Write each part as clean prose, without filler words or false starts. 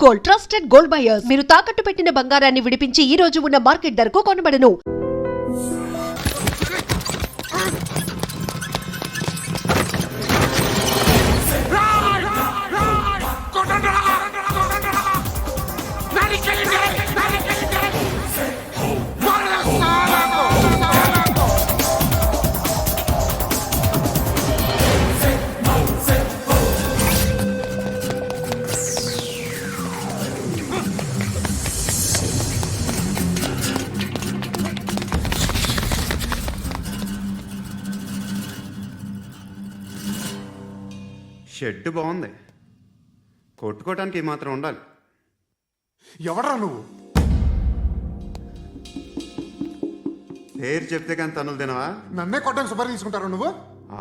Gold trusted gold buyers మీరు తాకట్టు పెట్టిన బంగారాన్ని విడిపించి ఈ రోజు ఉన్న మార్కెట్ ధరకు కొనబడను. షెడ్ బాగుంది, కొట్టుకోవటానికి ఏమాత్రం ఉండాలి. ఎవడ్రా నువ్వు? పేరు చెప్తే కానీ తనులు తినవా? నన్నే కొట్టడానికి సుపారీ తీసుకుంటారా నువ్వు?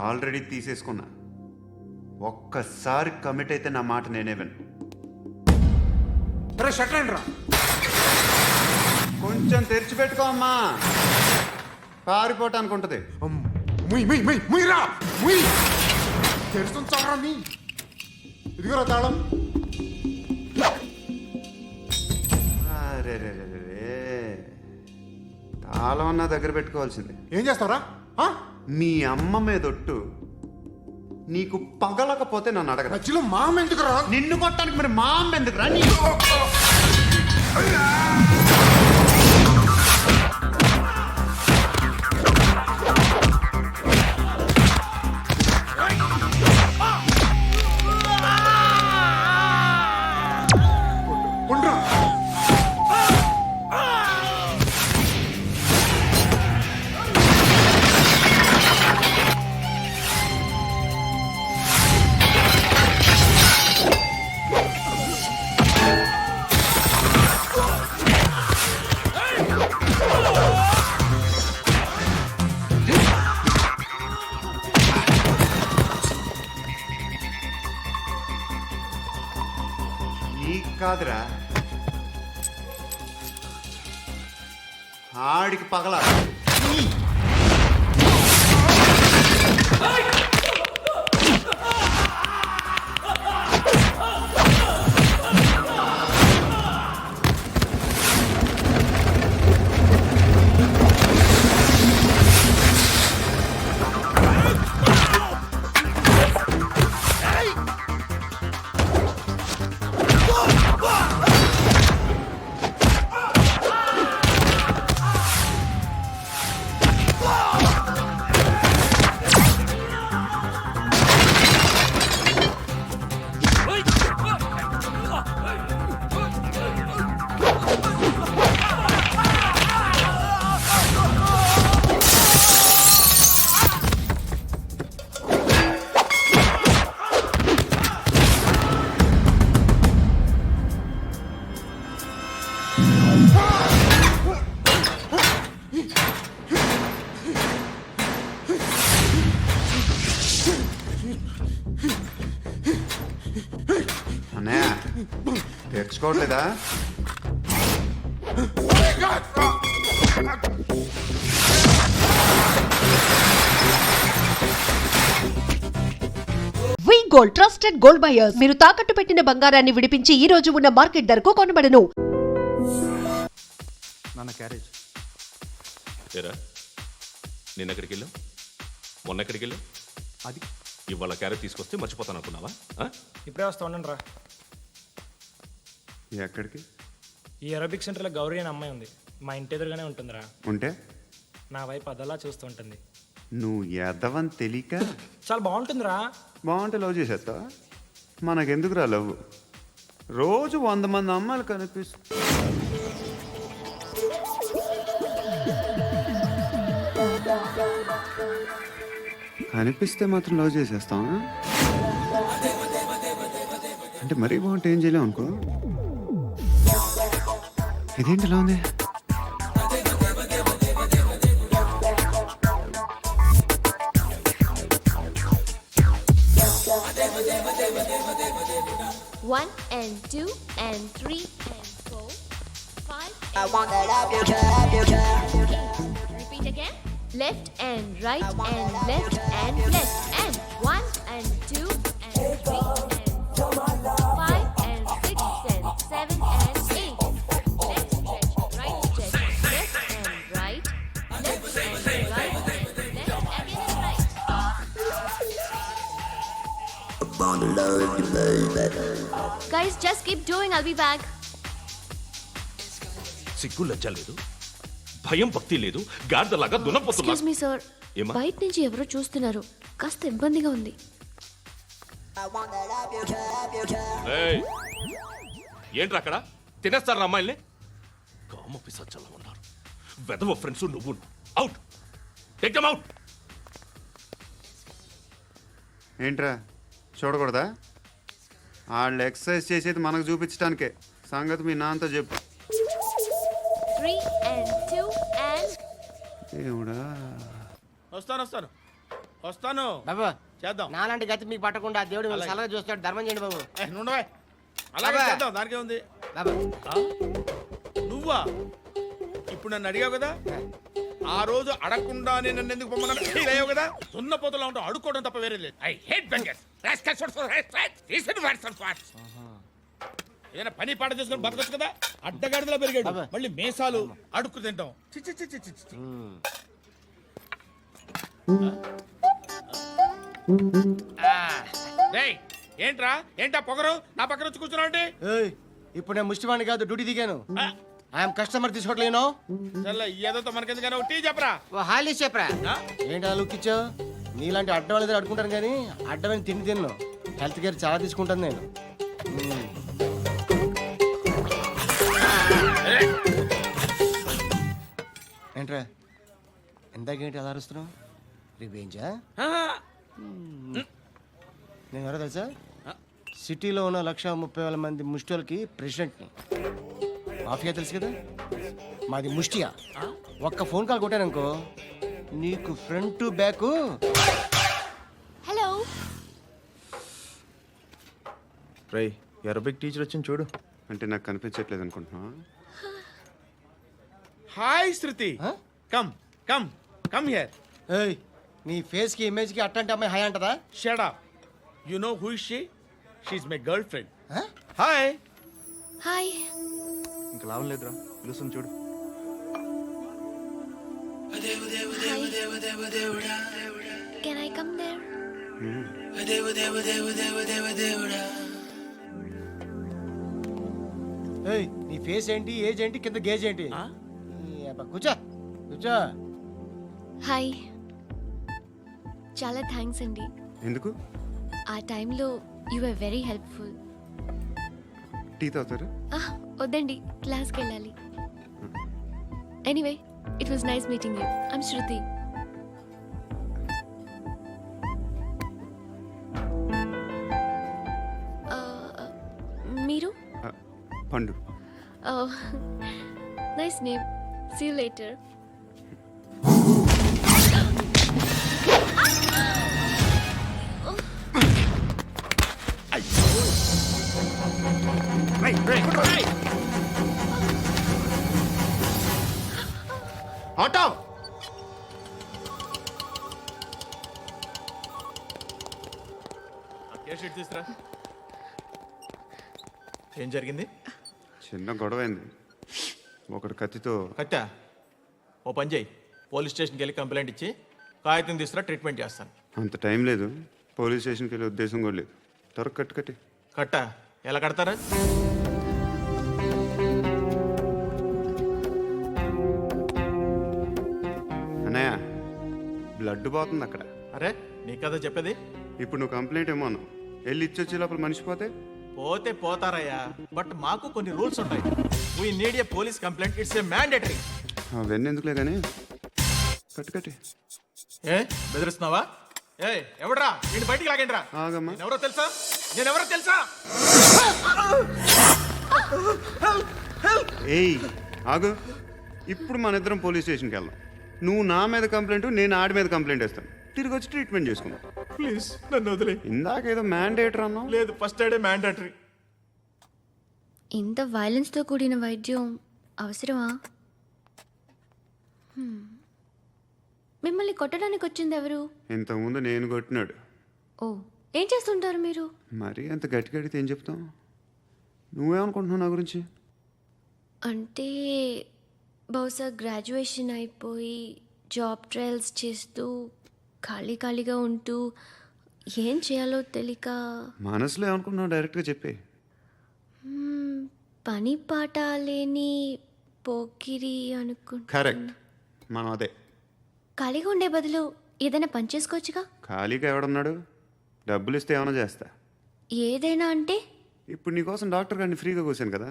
ఆల్రెడీ తీసేసుకున్నా. ఒక్కసారి కమిట్ అయితే నా మాట నేనే విను. అరే షట్ రా, కొంచెం తెరిచిపెట్టుకో అమ్మా, పారిపోవటానికి ఉంటుంది. ముయ్యిరా ముయ్యి, తెరుస్తుంచారా నీ? ఇదిగోరా తాళం. అరే తాళం అన్నా దగ్గర పెట్టుకోవాల్సింది. ఏం చేస్తావురా? మీ అమ్మ మీదొట్టు నీకు పగలకపోతే నన్ను అడగరా. మధ్యలో మామ ఎందుకురా? నిన్ను కొట్టడానికి మరి మా అమ్మ ఎందుకురా? కాదురా, ఆడికి పగల. అన్నయ్య తెచ్చుకోవట్లేదా? గోల్డ్ ట్రస్టెడ్ గోల్డ్ బయర్స్ మీరు తాకట్టు పెట్టిన బంగారాన్ని విడిపించి ఈ రోజు ఉన్న మార్కెట్ ధరకు కొనబడను. నాన్న క్యారేజ్ ఏరా, నిన్నెక్కడికి వెళ్ళావు? మొన్న ఎక్కడికి వెళ్ళావు? అది ఇవాళ క్యారెట్ తీసుకొస్తే మర్చిపోతాను అనుకున్నావా? ఇప్పుడే వస్తా ఉండండి రా. ఎక్కడికి? ఈ అరబిక్ సెంటర్లో గౌరీ అనే అమ్మాయి ఉంది, మా ఇంటి ఎదురుగానే ఉంటుందిరా. ఉంటే నా వైపు అదలా చూస్తూ ఉంటుంది. నువ్వు ఎదవని తెలియక చాలా బాగుంటుందిరా. బాగుంటే లవ్ చేసేస్తావా? మనకెందుకురా లవ్? రోజు 100 మంది అమ్మాయిలు కనిపిస్తే మాత్రం లవ్ చేసేస్తాం అంటే మరీ బాగుంటే ఏం చేయలేం అనుకో. ఇదేంటి ఇలా ఉంది? One and two and three and four, 5. I want that up your trap. Repeat again. Left and right and left and left and 1 and 2 and 3 and 4, 5 and 6 and 7 guys. Just keep doing. I'll be back. సిగ్గు లజ్జ లేదు, భయం భక్తి లేదు, గాడిదలాగా దున్నపోతున్నా. Excuse me, sir. ఏమ్మా? బయట నుంచి ఎవరో చూస్తున్నారు. కాస్త ఇబ్బందిగా ఉంది. I wanna love you, love you, love you. ఏయ్, ఏంట్రా అక్కడ తినేస్తారా అమ్మాయిల్ని? కామ పిశాచాలా ఉన్నారు. వెదవ ఫ్రెండ్స్ నువ్వు. Out, take them out. ఏంట్రా చూడకూడదా? వాళ్ళు ఎక్సర్సైజ్ చేసేది మనకు చూపించడానికే. సంగతి మీ నాన్నతో చెప్పు. 3 and 2 and దేవుడా, వస్తాను బాబు చేద్దాం. నాలాంటి గతి మీకు పట్టకుండా దేవుడు మిమ్మల్ని సలహా చూస్తాడు. ధర్మం చేయండి బాబు. నుండవే అలాగే అబ్బా. చేద్దాం, దానికే ఉంది. బాబు నువ్వా ఇప్పుడు నన్ను అడిగావు కదా, ఆ రోజు అడగకుండానే నన్ను ఎందుకు పొమ్మన్నాను ఫీల్ అయ్యావు కదా. సున్న పోతలో ఉంటావు, అడుక్కోవడం తప్ప వేరే లేదు. I hate bangers. ఏదైనా పని పాట చేసుకుని బతకొచ్చు కదా. అడ్డగాడిదలా పెరిగాడు, అబ్బా. మళ్ళీ మేసాలు అడుక్కు తింటాం. చి చి చి చి చి చి. రేయ్, ఏంటా పొగరు నా పక్కన వచ్చి కూర్చున్నావు అంటే? ఏయ్, ఇప్పుడు నేను ముష్టివాణి కాదు, డ్యూటీ దిగాను. ఐఎమ్ కస్టమర్ తీసుకోవట్లేను. చల్ల ఏదో మనకెందుకైనా టీ చెప్పరా. ఓ హాలీ చెప్పరా. ఆ? ఏంటి అలా లుక్ ఇచ్చావు? నీలాంటి అడ్డం వాళ్ళ దగ్గర అడుకుంటాను కానీ అడ్డమైన తిండి తిన్ను. హెల్త్ కేర్ చాలా తీసుకుంటాను నేను. ఏంట్రా ఇందాకేంటి అలా అరుస్తున్నావు? రివేంజా? నేను ఎవరో తెలుసా? సిటీలో ఉన్న 130,000 మంది ముష్టిలకి ప్రెసిడెంట్ని. మాఫియా తెలుసు కదా, మాది ముష్టియా. ఒక్క ఫోన్ కాల్ కొట్టాననుకో నీకు ఫ్రంట్ టు బ్యాక్. hello. రై అరబిక్ టీచర్ వచ్చింది చూడు. అంటే నాకు కనిపించట్లేదు అనుకుంటున్నా. Hi Shruti, come come come here. ఏయ్, నీ ఫేస్ కి ఇమేజ్ కి అట్టంటే అమ్మాయి హాయ్ అంటదా? Shut up. You know who is she? She is my girlfriend. Hi. Hi. ఇంకా లాభం లేదురా, పిలుస్తుంది చూడు. Can I come there? ఏయ్, నీ ఫేస్ ఏంటి, ఏజ్ ఏంటి, కింద గేజ్ ఏంటి? ఈ అబ్బా, కూర్చో కూర్చో. హాయ్. చాలా థ్యాంక్స్ అండి. ఎందుకు? ఆ టైంలో you are very helpful. Tea తాగుతారు? వద్దండి, క్లాస్కి వెళ్ళాలి. Anyway, it was nice meeting you. I'm Shruti. మీరు? Pandu. Nice name. See you later. Auto తీసుకురా. ఏం జరిగింది? చిన్న గొడవ అయింది. ఒకడు కత్తితో. కట్టా, ఓ పని చేయి, పోలీస్ స్టేషన్కి వెళ్ళి కంప్లైంట్ ఇచ్చి కాగితం తీసుకురా, ట్రీట్మెంట్ చేస్తాను. అంత టైం లేదు, పోలీస్ స్టేషన్కి వెళ్ళే ఉద్దేశం కూడా లేదు. త్వరగా కట్టి. కట్టా ఎలా కడతారా? అన్నయ్య, బ్లడ్ పోతుంది అక్కడ. అరే నీ కదా చెప్పేది. ఇప్పుడు నువ్వు కంప్లైంట్ ఏమో అన్నావు. వెళ్ళి ఇచ్చొచ్చే లోపల మనిషి పోతే పోతే పోతారయ్యా, బట్ మాకు కొన్ని రూల్స్ ఉంటాయి. We need a police complaint, it's a mandatory. అవన్నీ ఎందుకులే కానీ కట్టి. ఏ బెదిరిస్తున్నావా? ఏ ఎవడ్రా నేను బయటికి లాగండి రా. ఆగమ్మా. ఎవరో తెలుసా? నేనెవరో తెలుసా? ఏయ్ ఆగు. ఇప్పుడు మన ఇద్దరం పోలీస్ స్టేషన్కి వెళ్దాం. నువ్వు నా మీద కంప్లైంట్, నేను ఆడి మీద కంప్లైంట్ వేస్తాను. తిరిగి వచ్చి ట్రీట్మెంట్ చేసుకుందాం. ప్లీజ్ నన్ను వదిలే. ఇందాకేదో మ్యాండేటర్ అన్నావు. లేదు, ఫస్ట్ ఎయిడే మ్యాండేటరీ. ఇంత వైలెన్స్తో కూడిన వైద్యం అవసరమా? మిమ్మల్ని కొట్టడానికి వచ్చింది ఎవరు? ఇంతకుముందు నేను కొట్టినాడు. ఓ, ఏం చేస్తుంటారు మీరు? మరీ అంత గట్టిగా అడిగితే ఏం చెప్తాం? నువ్వేమనుకుంటున్నావు నా గురించి? అంటే బహుశా గ్రాడ్యుయేషన్ అయిపోయి జాబ్ ట్రయల్స్ చేస్తూ ఖాళీగా ఉంటూ ఏం చేయాలో తెలియక. మనసులో ఏమనుకుంటున్నావు డైరెక్ట్గా చెప్పే. పని పాట లేని పోకిరి అనుకుంటా. కరెక్ట్, మనం అదే. ఖాళీగా ఉండే బదులు ఏదైనా పని చేసుకోవచ్చుగా. ఖాళీగా ఎవడున్నాడు? డబ్బులు ఇస్తే ఏమైనా చేస్తా. ఏదైనా అంటే ఇప్పుడు నీకోసం డాక్టర్ గారిని ఫ్రీగా కూర్చాను కదా,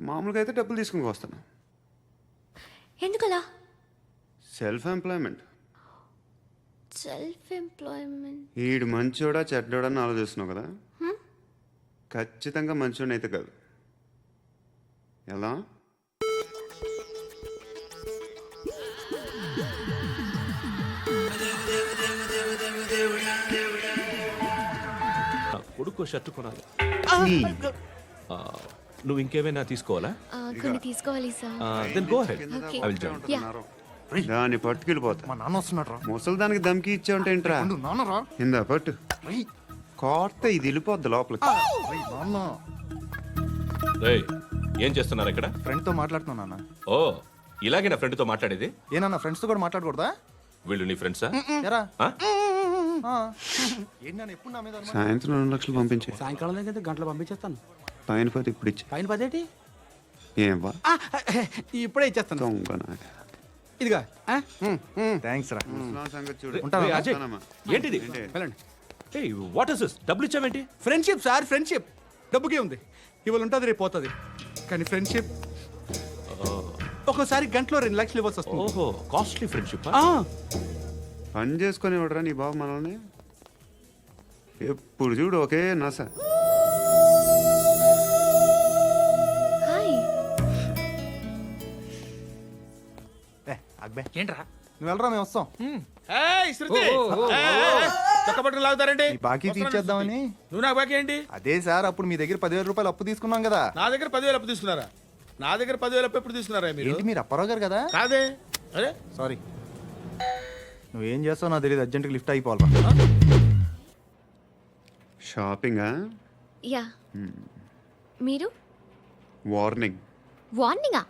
మామూలుగా అయితే డబ్బులు తీసుకుని వస్తాను. ఎందుకలా? Self employment. Self employment. ఈడు మంచోడా చెడ్డోడా అని ఆలోచిస్తున్నావు కదా, ఖచ్చితంగా మంచోడని అయితే కాదు. ఎలా? నా కొడుకు షర్ట్ కొనాలి. ఆ, నువ్వు ఇంకేమైనా తీసుకోవాలా? కొన్ని తీసుకోవాలి sir. Then go head. Okay. I will join. దాన్ని పట్టుకెళ్ళిపోతా. మా నాన్న వస్తున్నాడు రా. ముసలి దానికి దమ్కి ఇచ్చావుంటేంట్రా? నాన్న రా. ఇందా పట్టు. కోర్త ఇది వెళ్ళిపోద్ది లోపలికి. నాన్న రేయ్, ఏం చేస్తున్నారు ఇక్కడ? ఫ్రెండ్ తో మాట్లాడుతున్నా నాన్న. ఓ, ఇలాగే నా ఫ్రెండ్తో మాట్లాడేది? ఏనన్నా ఫ్రెండ్స్ తో కూడా మాట్లాడకూడదా? వీళ్ళు నీ ఫ్రెండ్సా? ఎరా ఆ? ఏంటి నాన్న ఎప్పుడు నా మీద అనుమానం? సాయంత్రం 2 లక్షలు పంపించే. సాయంకాలం దగ్గర గంటలు పంపించేస్తాను. పైన పోతే ఇప్పుడు ఇచ్చే. పైన పదేటి ఏం వా ఇప్పుడే ఇచ్చేస్తాను. దొంగనా. ఇదిగా థ్యాంక్స్ రా. ముసలాం సంగతి చూడు. రేయ్, అజయ్, వస్తానమ్మా. ఏంటిది? వెళ్ళండి. ఏయ్, వాట్ ఇస్ దిస్? డబ్బులు ఇచ్చావేంటి? Friendship sir, friendship. డబ్బుకే ఉంది, ఇవాళ ఉంటుంది రేపు పోతుంది. కానీ ఫ్రెండ్షిప్ ఒక్కోసారి గంటలో 2 లక్షలు ఇవ్వాల్సి వస్తుంది. ఓహో, కాస్ట్లీ ఫ్రెండ్షిప్. ఆ, పని చేసుకొని ఇవ్వడరా నీ బాబు మనల్ని? ఎప్పుడు చూడు ఒకే నస. హాయ్. అక్బే ఏంట్రా? నువ్వు వెళ్ళరా, మేము వస్తాం. ఏయ్, శృతి! ఏయ్, చొక్కా పట్టుకుని లాగుతారండి? ఈ బాకీ తీర్చేద్దామని. నువ్వు నాకు బాకీ ఏంటి? అదే సార్, అప్పుడు మీ దగ్గర 10,000 రూపాయలు అప్పు తీసుకున్నాం కదా. నా దగ్గర 10,000 అప్పు తీసుకున్నారా? నా దగ్గర 10,000 అప్పు ఎప్పుడు తీసుకున్నారా మీరు? ఏంటి మీరు అప్పారావు గారు కదా? కాదే. అరే సారీ. నువ్వేం చేస్తావు నాకు తెలియదు, అర్జెంట్గా లిఫ్ట్ అయిపోవాలి. షాపింగా? యా. మీరు? వార్నింగ్. వార్నింగా?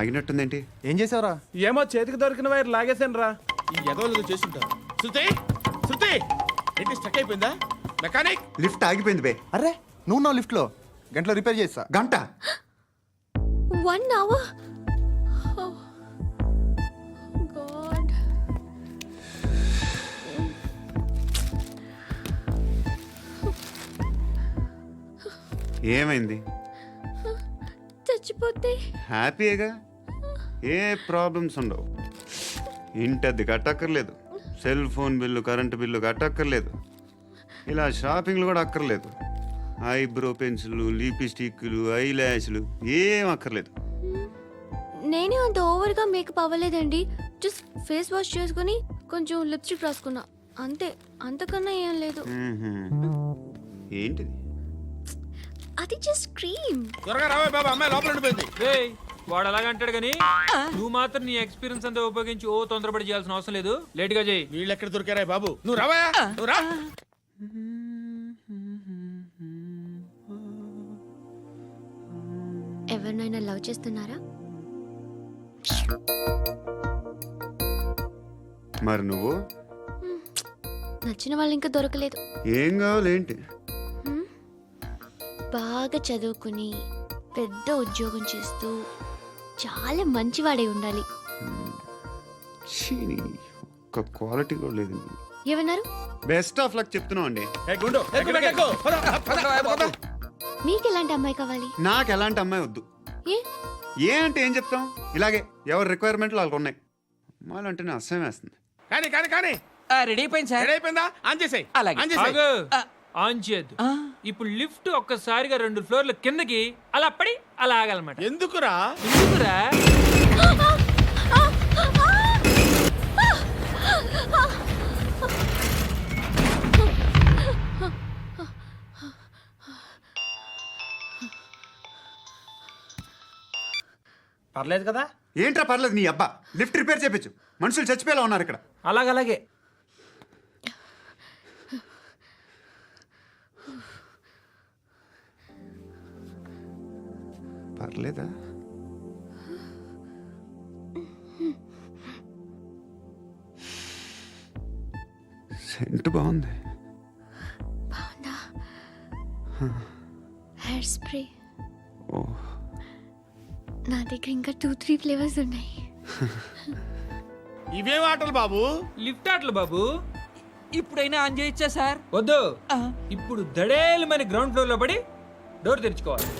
ఆగినట్టుందేంటి? ఏం చేసావురా? ఏమో చేతికి దొరికిన వైర్ లాగేసాను రా. ఈ ఎదవలు చేస్తుంటారు. శృతి! శృతి! ఏంటి స్టక్ అయిపోయిందా? మెకానిక్! లిఫ్ట్ ఆగిపోయింది బే. అరే నువ్వు నా లిఫ్ట్లో గంటలో రిపేర్ చేస్తా. గంట? 1 hour? Oh, God. ఏమైంది? చచ్చిపోతే హ్యాపీగా, ఏ ప్రాబ్లమ్స్ ఉండవు. ఇంటి అద్దె కట్టక్కర్లేదు, cell phone bill current bill కట్టక్కర్లేదు, ఇలా షాపింగ్లు కూడా అక్కర్లేదు. ఐబ్రో పెన్సిల్లు, లిప్స్టిక్లు, ఐ ల్యాష్లు ఏం అక్కర్లేదు. నేనే అంత ఓవర్గా మేకప్ అవ్వలేదండి. జస్ట్ ఫేస్ వాష్ చేసుకుని కొంచెం లిప్స్టిక్ రాసుకున్నా అంతే. అంతకన్నా ఏం లేదు. ఏంటిది? అది జస్ట్ క్రీమ్. త్వరగా రావే బాబా, అమ్మాయి లోపల ఉండిపోయింది. వాడు అలాగంటాడు కానీ నువ్వు మాత్రం నీ ఎక్స్పీరియన్స్ అంతా ఉపయోగించి ఓ తొందరపడి చేయాల్సిన అవసరం లేదు. లేట్ గా చేయి. వీళ్ళు ఎక్కడ దొరికారా బాబు? నువ్వు రావా, నువ్వు రా. ఎవరినైనా లవ్ చేస్తున్నారా? మరి నువ్వు? నచ్చిన వాళ్ళు ఇంకా దొరకలేదు. ఏం కావాలి ఏంటి? బాగా చదువుకుని పెద్ద ఉద్యోగం చేస్తూ చాలా మంచివాడై ఉండాలి. చీనీ, ఒక్క క్వాలిటీ కూడా లేదు. ఏమన్నారు? బెస్ట్ ఆఫ్ లక్ చెప్తున్నావు అండి. ఏ గుండు, ఎక్కు, ఎక్కు. పద, పద, పద, పద. మీకు ఎలాంటి అమ్మాయి కావాలి? నాకు ఎలాంటి అమ్మాయి వద్దు. ఏ? ఏ అంటే ఏం చెప్తాం, ఇలాగే ఎవరి రిక్వైర్మెంట్లు వాళ్ళకు ఉన్నాయి. అమ్మాయిలు అంటేనే అసహ్యం వేస్తుంది. కానీ కానీ కానీ రెడీ అయిపోయింది సార్. రెడీ అయిపోయిందా? ఆన్ చేసేయ్. అలాగే. ఆన్ చేసేయ్. ఆగు. ఆన్ చేయద్దు. ఇప్పుడు లిఫ్ట్ ఒక్కసారిగా 2 ఫ్లోర్ల కిందకి అలా పడి అలా ఆగాలన్నమాట. ఎందుకురా? ఎందుకురా? పర్లేదు కదా? ఏంట్రా పర్లేదు నీ అబ్బా. లిఫ్ట్ రిపేర్ చేయించు, మనుషులు చచ్చిపోయేలా ఉన్నారు ఇక్కడ. అలాగే. పర్లేదా? సెంట్ బాగుంది. బాగుందా? Hair spray. ఓ నా దగ్గర ఇంకా 2-3 ఫ్లేవర్స్ ఉన్నాయి. ఇవేం ఆటలు బాబు? లిఫ్ట్ ఆటలు బాబు. ఇప్పుడైనా ఆన్ చేయొచ్చా సార్? వద్దు, ఇప్పుడు దడేలు మన గ్రౌండ్ ఫ్లోర్ లో పడి డోర్ తెరుచుకోవాలి.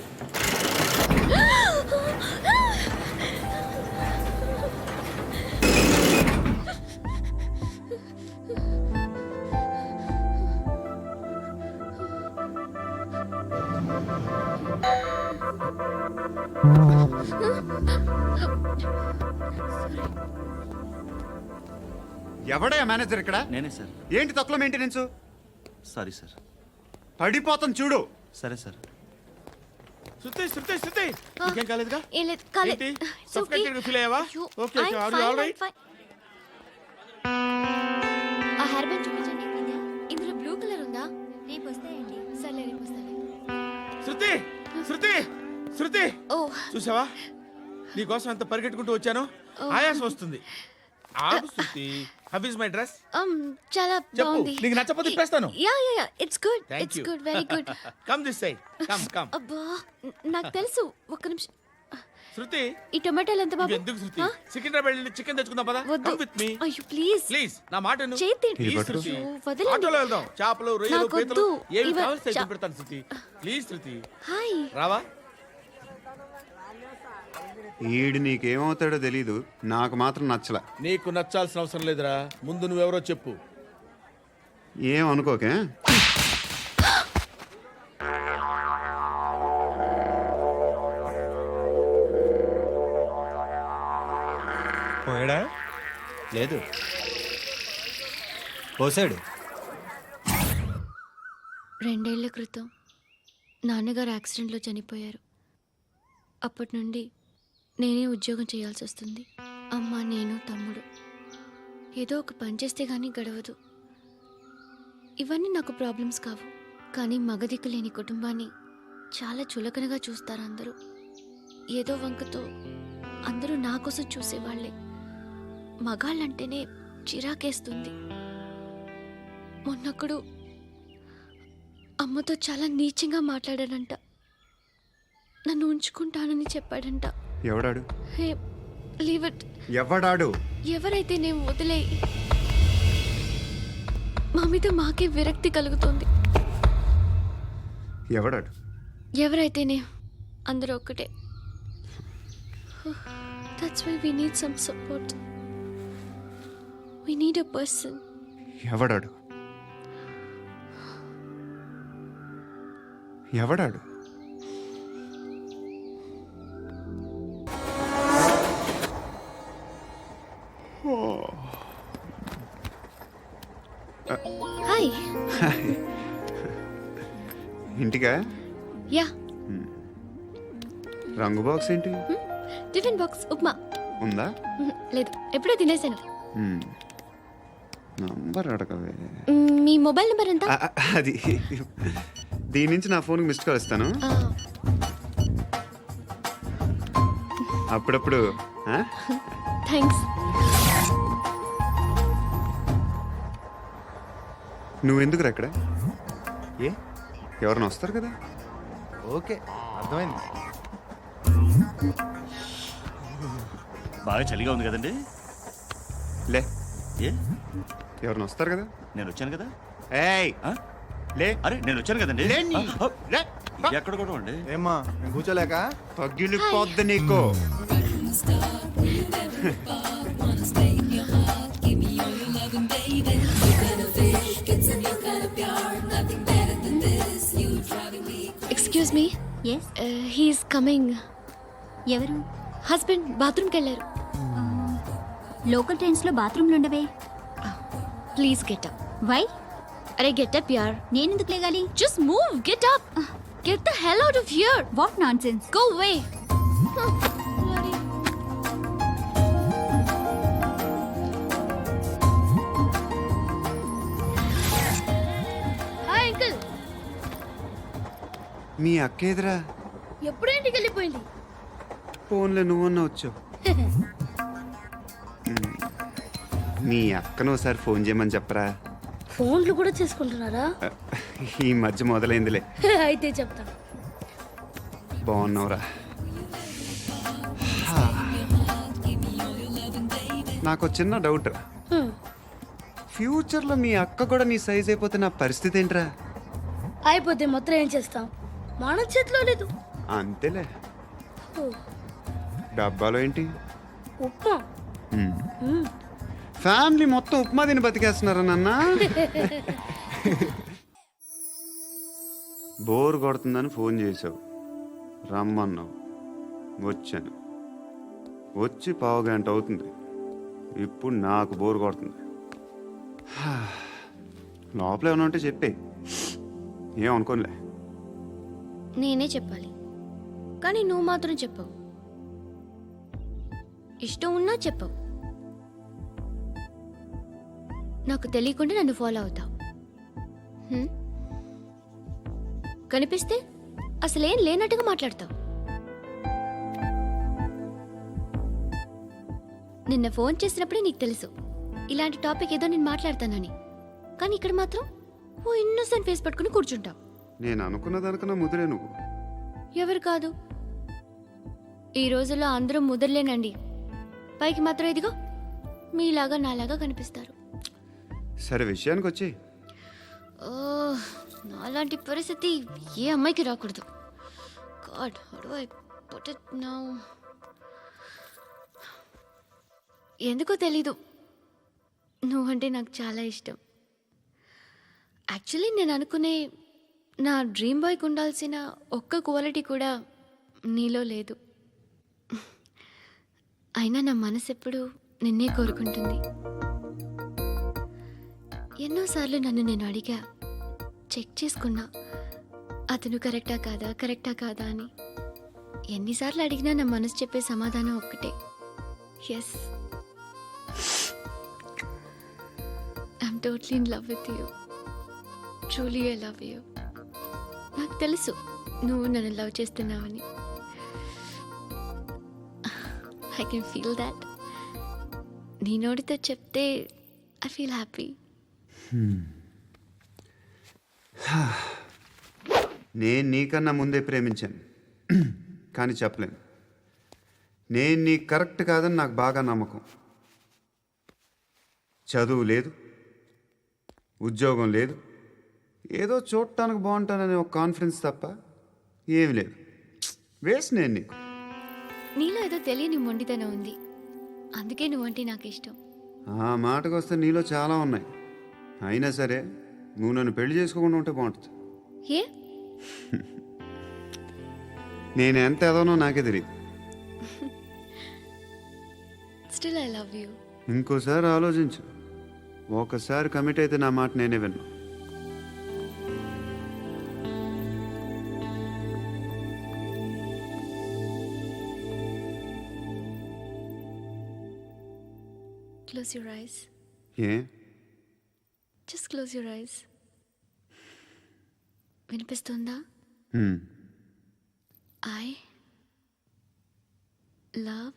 ఎవడయ్యా మేనేజర్ ఇక్కడ? నేనే సార్. ఏంటి తక్కువ మెయింటెనెన్స్? Sorry sir. పడిపోతాం చూడు. సరే సార్. శృతి శృతి శృతి ఇంకేం కాలేదుగా? ఏం లేదు, కాలేదు. ఏంటి? It's okay. Suffocated గా feel అయ్యావా? అయ్యో, Okay, okay. I'm Are you fine, all right? I'm fine. ఆ హెయిర్ బ్యాండ్ చూపించండి. ఇందులో బ్లూ కలర్ ఉందా? రేపు వస్తాయండి. సర్లే, రేపు వస్తాలే. శృతి శృతి శృతి ఓ, చూసావా నీకోసం ఎంత పరిగెట్టుకుంటూ వచ్చాను. ఆయాసం వస్తుంది. ఆగు Shruti. How is my dress? చాలా చెప్పు. బాగుంది. నీకు నచ్చకపోతే తిప్పేస్తాను. Yeah yeah yeah, it's good. Thank it's you. Good, very good. Come this side. Come come. అబ్బా, నాకు తెలుసు. ఒక్క నిమిషం. శృతి ఈ టొమాటోలు ఎంత బాబు? ఎందుకు శృతి? ఆ? సికింద్రాబాద్ వెళ్ళి చికెన్ తెచ్చుకుందాం పదా. వద్దు. కమ్ విత్ మీ అయ్యో, ప్లీజ్ ప్లీజ్. నా మాట విను. చేతి ప్లీజ్ పట్టు. శృతి. అయ్యో, వదలండి. ఆటోలో వెళ్దాం. చేపలు రొయ్యలు నాకు పీతలు వద్దు. ఏమి ఇవ- కావాలి చా- పెడతాను శృతి. Please Shruti hi. రావా? ఈడు నీకేమవుతాడో తెలీదు, నాకు మాత్రం నచ్చల. నీకు నచ్చాల్సిన అవసరం లేదురా. ముందు నువ్వెవరో చెప్పు. ఏం అనుకోకే. పోయాడా? లేదు, పోసాడు. 2 ఏళ్ల క్రితం నాన్నగారు యాక్సిడెంట్లో చనిపోయారు. అప్పటి నుండి నేనే ఉద్యోగం చేయాల్సి వస్తుంది. అమ్మ, నేను, తమ్ముడు. ఏదో ఒక పని చేస్తే కానీ గడవదు. ఇవన్నీ నాకు ప్రాబ్లమ్స్ కావు, కానీ మగదిక్కు లేని కుటుంబాన్ని చాలా చులకనగా చూస్తారు అందరూ. ఏదో వంకతో అందరూ నా కోసం చూసేవాళ్లే. మగాళ్ళంటేనే చిరాకేస్తుంది. మొన్నప్పుడు అమ్మతో చాలా నీచంగా మాట్లాడాడంట. నన్ను ఉంచుకుంటానని చెప్పాడంట. ఎవడాడు? హే, లీవ్ ఇట్. ఎవడాడు? ఎవరైతే నేను వదిలే. మా మీద మాకే విరక్తి కలుగుతుంది. ఎవడాడు? ఎవరైతేనే అందరూ ఒక్కటే. That's why we need some support. We need a person. ఎవడాడు? ఎవడాడు? హాయ్. ఇంటికా? యా. రంగు బాక్స్ ఏంటి? Tiffin box upma. ఉందా? లేదు, ఎప్పుడో తినేసాను. నంబర్ అడగవే. మీ మొబైల్ నెంబర్ ఎంత? అది దీని నుంచి నా ఫోన్కి మిస్డ్ కాల్ ఇస్తాను. అప్పుడప్పుడు. థ్యాంక్స్. నువ్వెందుకు అక్కడ? ఏ? ఎవరైనా వస్తారు కదా. ఓకే, అర్థమైంది. బాగా చలిగా ఉంది కదండి. లే, ఏ? ఎవరైనా వస్తారు కదా. నేను వచ్చాను కదా. ఏయ్ ఆ? లే. అరే నేను వచ్చాను కదండి. లే నీ. ఆ, లే. ఎక్కడ కూడా అండి. ఏమ్మా, నేను కూర్చోలేక? పగిలిపోద్ది నీకు. Excuse me. Yes, he's coming. ఎవరు? హస్బెండ్ బాత్రూమ్కి వెళ్ళారు. లోకల్ ట్రైన్స్లో బాత్రూమ్లు ఉండవే. Please get up. వై? అరే గెట్ అప్ యార్. నేనెందుకు లేగాలి? Just move, get up. Get the hell out of here. What nonsense. Go away. Hi uncle. మీ అక్క ఎదురా? ఎప్పుడు ఇంటికి వెళ్ళిపోయింది? ఫోన్లో నువ్వన్నా వచ్చావు. మీ అక్కను ఒకసారి ఫోన్ చేయమని చెప్పరా. ఫోన్లు కూడా చేసుకుంటున్నారా? ఈ మధ్య మొదలైందిలే. అయితే చెప్తా. బాగున్నావురా. నాకు చిన్న డౌట్. ఫ్యూచర్లో మీ అక్క కూడా నీ సైజ్ అయిపోతే నా పరిస్థితి ఏంట్రా? అయిపోతే మొత్తం ఏం చేస్తాం? మన చేతిలో లేదు. అంతేలే. డబ్బాలో ఏంటి? ఉప్మా. ఫ్యామిలీ మొత్తం ఉప్మా తిని బతికేస్తున్నారా నాన్న? బోర్ కొడుతుందని ఫోన్ చేసావు, రమ్మన్నావు, వచ్చాను. వచ్చి పావుగంట అవుతుంది. ఇప్పుడు నాకు బోర్ కొడుతుంది. లోపల ఏమైనా ఉంటే చెప్పే, ఏమనుకోనిలే. నేనే చెప్పాలి, కానీ నువ్వు మాత్రం చెప్పవు. ఇష్టం ఉన్నా చెప్పవు. నాకు తెలియకుండా నన్ను ఫాలో అవుతావు. కనిపిస్తే అసలేం లేనట్టుగా మాట్లాడతావు. నిన్న ఫోన్ చేసినప్పుడే నీకు తెలుసు ఇలాంటి టాపిక్ ఏదో నేను మాట్లాడతానని, కానీ ఇక్కడ మాత్రం ఓ ఇన్నోసెంట్ ఫేస్ పట్టుకుని కూర్చుంటావు. నేను అనుకున్న దానికన్నా ముదిరే నువ్వు. ఎవరు కాదు, ఈ రోజుల్లో అందరూ ముదరలేనండి. పైకి మాత్రం ఇదిగో మీలాగా నాలాగా కనిపిస్తారు. సరే విషయానికి వచ్చి. నాలాంటి పరిస్థితి ఏ అమ్మాయికి రాకూడదు. God, how do I put it now? ఎందుకో తెలీదు, నువ్వంటే నాకు చాలా ఇష్టం. యాక్చువల్లీ నేను అనుకునే నా డ్రీమ్ బాయ్కి ఉండాల్సిన ఒక్క క్వాలిటీ కూడా నీలో లేదు. అయినా నా మనసు ఎప్పుడు నిన్నే కోరుకుంటుంది. ఎన్నోసార్లు నన్ను నేను అడిగా, చెక్ చేసుకున్నా అతను కరెక్టా కాదా అని. ఎన్నిసార్లు అడిగినా నా మనసు చెప్పే సమాధానం ఒక్కటే, yes, I'm totally in love with you. Truly I love you. నాకు తెలుసు నువ్వు నన్ను లవ్ చేస్తున్నావని. I can feel that. నీ నోటితో చెప్తే ఐ ఫీల్ హ్యాపీ. నేను నీకన్నా ముందే ప్రేమించాను, కానీ చెప్పలేను. నేను నీకు కరెక్ట్ కాదని నాకు బాగా నమ్మకం. చదువు లేదు, ఉద్యోగం లేదు, ఏదో చూడటానికి బాగుంటాననే ఒక కాన్ఫిడెన్స్ తప్ప ఏమి లేదు. వేస్ట్ నేను నీకు. నీలో ఏదో తెలియని మొండితనం ఉంది, అందుకే నువ్వంటే నాకు ఇష్టం. ఆ మాటకు వస్తే నీలో చాలా ఉన్నాయి. అయినా సరే నువ్వు నన్ను పెళ్లి చేసుకోకుండా ఉంటే బాగుంటుంది. ఏ? నేను ఎంత ఎదవనో నాకే తెలియదు. Still I love you. ఇంకోసారి ఆలోచించు. ఒకసారి కమిట్ అయితే నా మాట నేనే విన్నా. Close your eyes. A? Just close your eyes. వినిపిస్తుందా? I love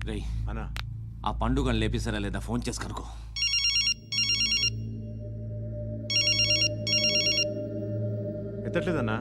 రేయ్ అన్నా ఆ పండుగను లేపేసారా లేదా ఫోన్ చేసి కనుకో. ఎత్తట్లేదన్నా.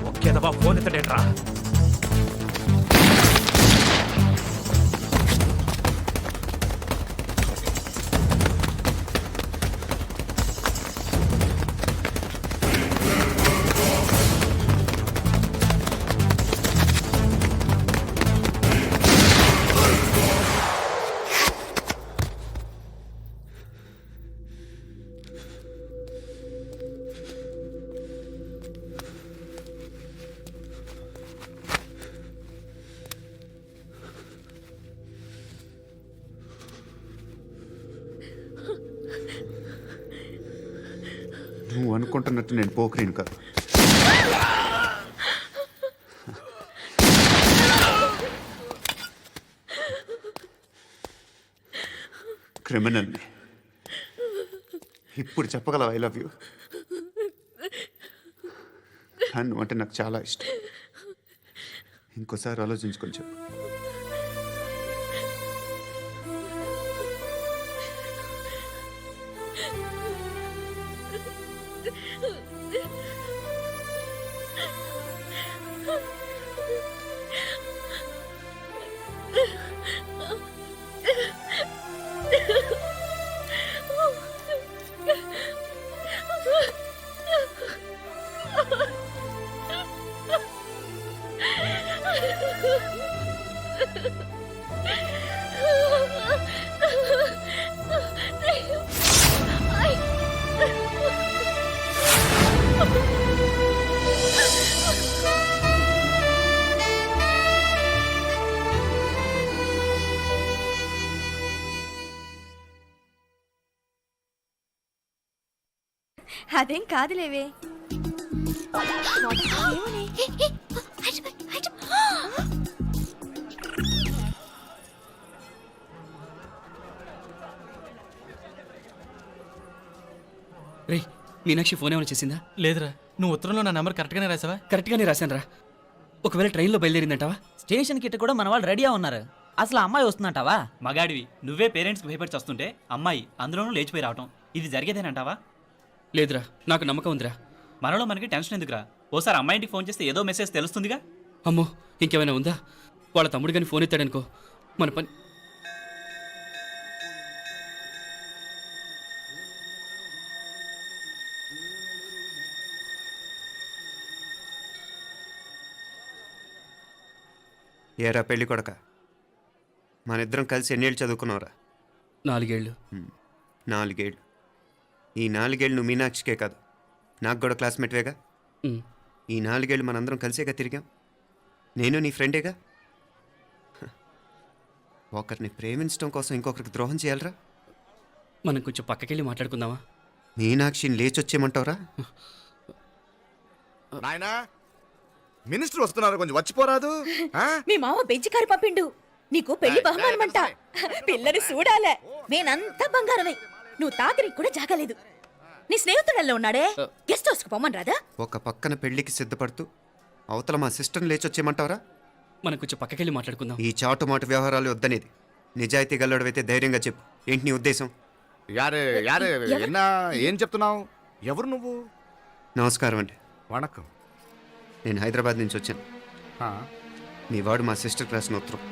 ఒకేదవా ఫోన్ ఎత్తడేట్రా. నువ్వు అనుకుంటున్నట్టు నేను పోకరీని కాదు. క్రిమినల్ని. ఇప్పుడు చెప్పగలవు ఐ లవ్ యూ. నువ్వు అంటే నాకు చాలా ఇష్టం. ఇంకోసారి ఆలోచించుకొని చెప్పు. అదేం కాదులేవే. రే మీనాక్షి ఫోన్ ఏమైనా చేసిందా? లేదురా, నువ్వు ఉత్తరంలో నా నెంబర్ కరెక్ట్గానే రాసావా? కరెక్ట్గానే రాశాను రా. ఒకవేళ ట్రైన్లో బయలుదేరిందంటావా? స్టేషన్ కిட்ட కూడా మన వాళ్ళు రెడీగా ఉన్నారు. అసలు అమ్మాయి వస్తుందంటావా? మగాడివి నువ్వే పేరెంట్స్కి భయపడి వస్తుంటే అమ్మాయి అందులోనూ లేచిపోయి రావటం ఇది జరిగేదేనంటావా? లేదురా, నాకు నమ్మకం ఉందిరా. మనలో మనకి టెన్షన్ ఎందుకురా? ఓసారి అమ్మాయి ఇంటికి ఫోన్ చేస్తే ఏదో మెసేజ్ తెలుస్తుందిగా. అమ్మో, ఇంకేమైనా ఉందా? వాళ్ళ తమ్ముడు కానీ ఫోన్ ఎత్తాడనుకో, మన పని. ఏరా పెళ్ళి కొడక, మన ఇద్దరం కలిసి ఎన్నేళ్ళు చదువుకున్నావురా? 4 ఏళ్ళు. 4 ఏళ్ళు. ఈ 4 ఏళ్ళు నువ్వు మీనాక్షికే కాదు, నాకు కూడా క్లాస్మేట్వేగా. ఈ 4 ఏళ్ళు మనందరం కలిసేగా తిరిగాం. నేను నీ ఫ్రెండేగా. ఒకరిని ప్రేమించడం కోసం ఇంకొకరికి ద్రోహం చేయాలరా? మనం కొంచెం పక్కకెళ్ళి మాట్లాడుకుందామా? మీనాక్షిని లేచొచ్చేయమంటావురా? నాయనా మినిస్టర్ వస్తున్నారు, కొంచెం వచ్చిపోరాదు. మీ మామ బెంచి కారు పంపిండు, నీకు పెళ్లి బహుమానమంట. పిల్లని చూడాలే, నేనంతా బంగారమే. నువ్వు తాకరికి కూడా జాగలేదు. నీ స్నేహితుడల్లో ఉన్నాడే, గెస్ట్ హౌస్కి పొమ్మని రాదా? ఒక పక్కన పెళ్లికి సిద్ధపడుతూ అవతల మా సిస్టర్ని లేచొచ్చేయమంటావురా? మనం కొంచెం పక్కకెళ్ళి మాట్లాడుకుందాం. ఈ చాటుమాటు వ్యవహారాలు వద్దనేది. నిజాయితీ గల్లడవైతే ధైర్యంగా చెప్పు, ఏంటి నీ ఉద్దేశం? యారే యారే ఎన్నా ఏం చెప్తున్నావు? ఎవరు నువ్వు? నమస్కారం అండి. వణకం. నేను హైదరాబాద్ నుంచి వచ్చాను. మీ వాడు మా సిస్టర్ రాసిన ఉత్తరం.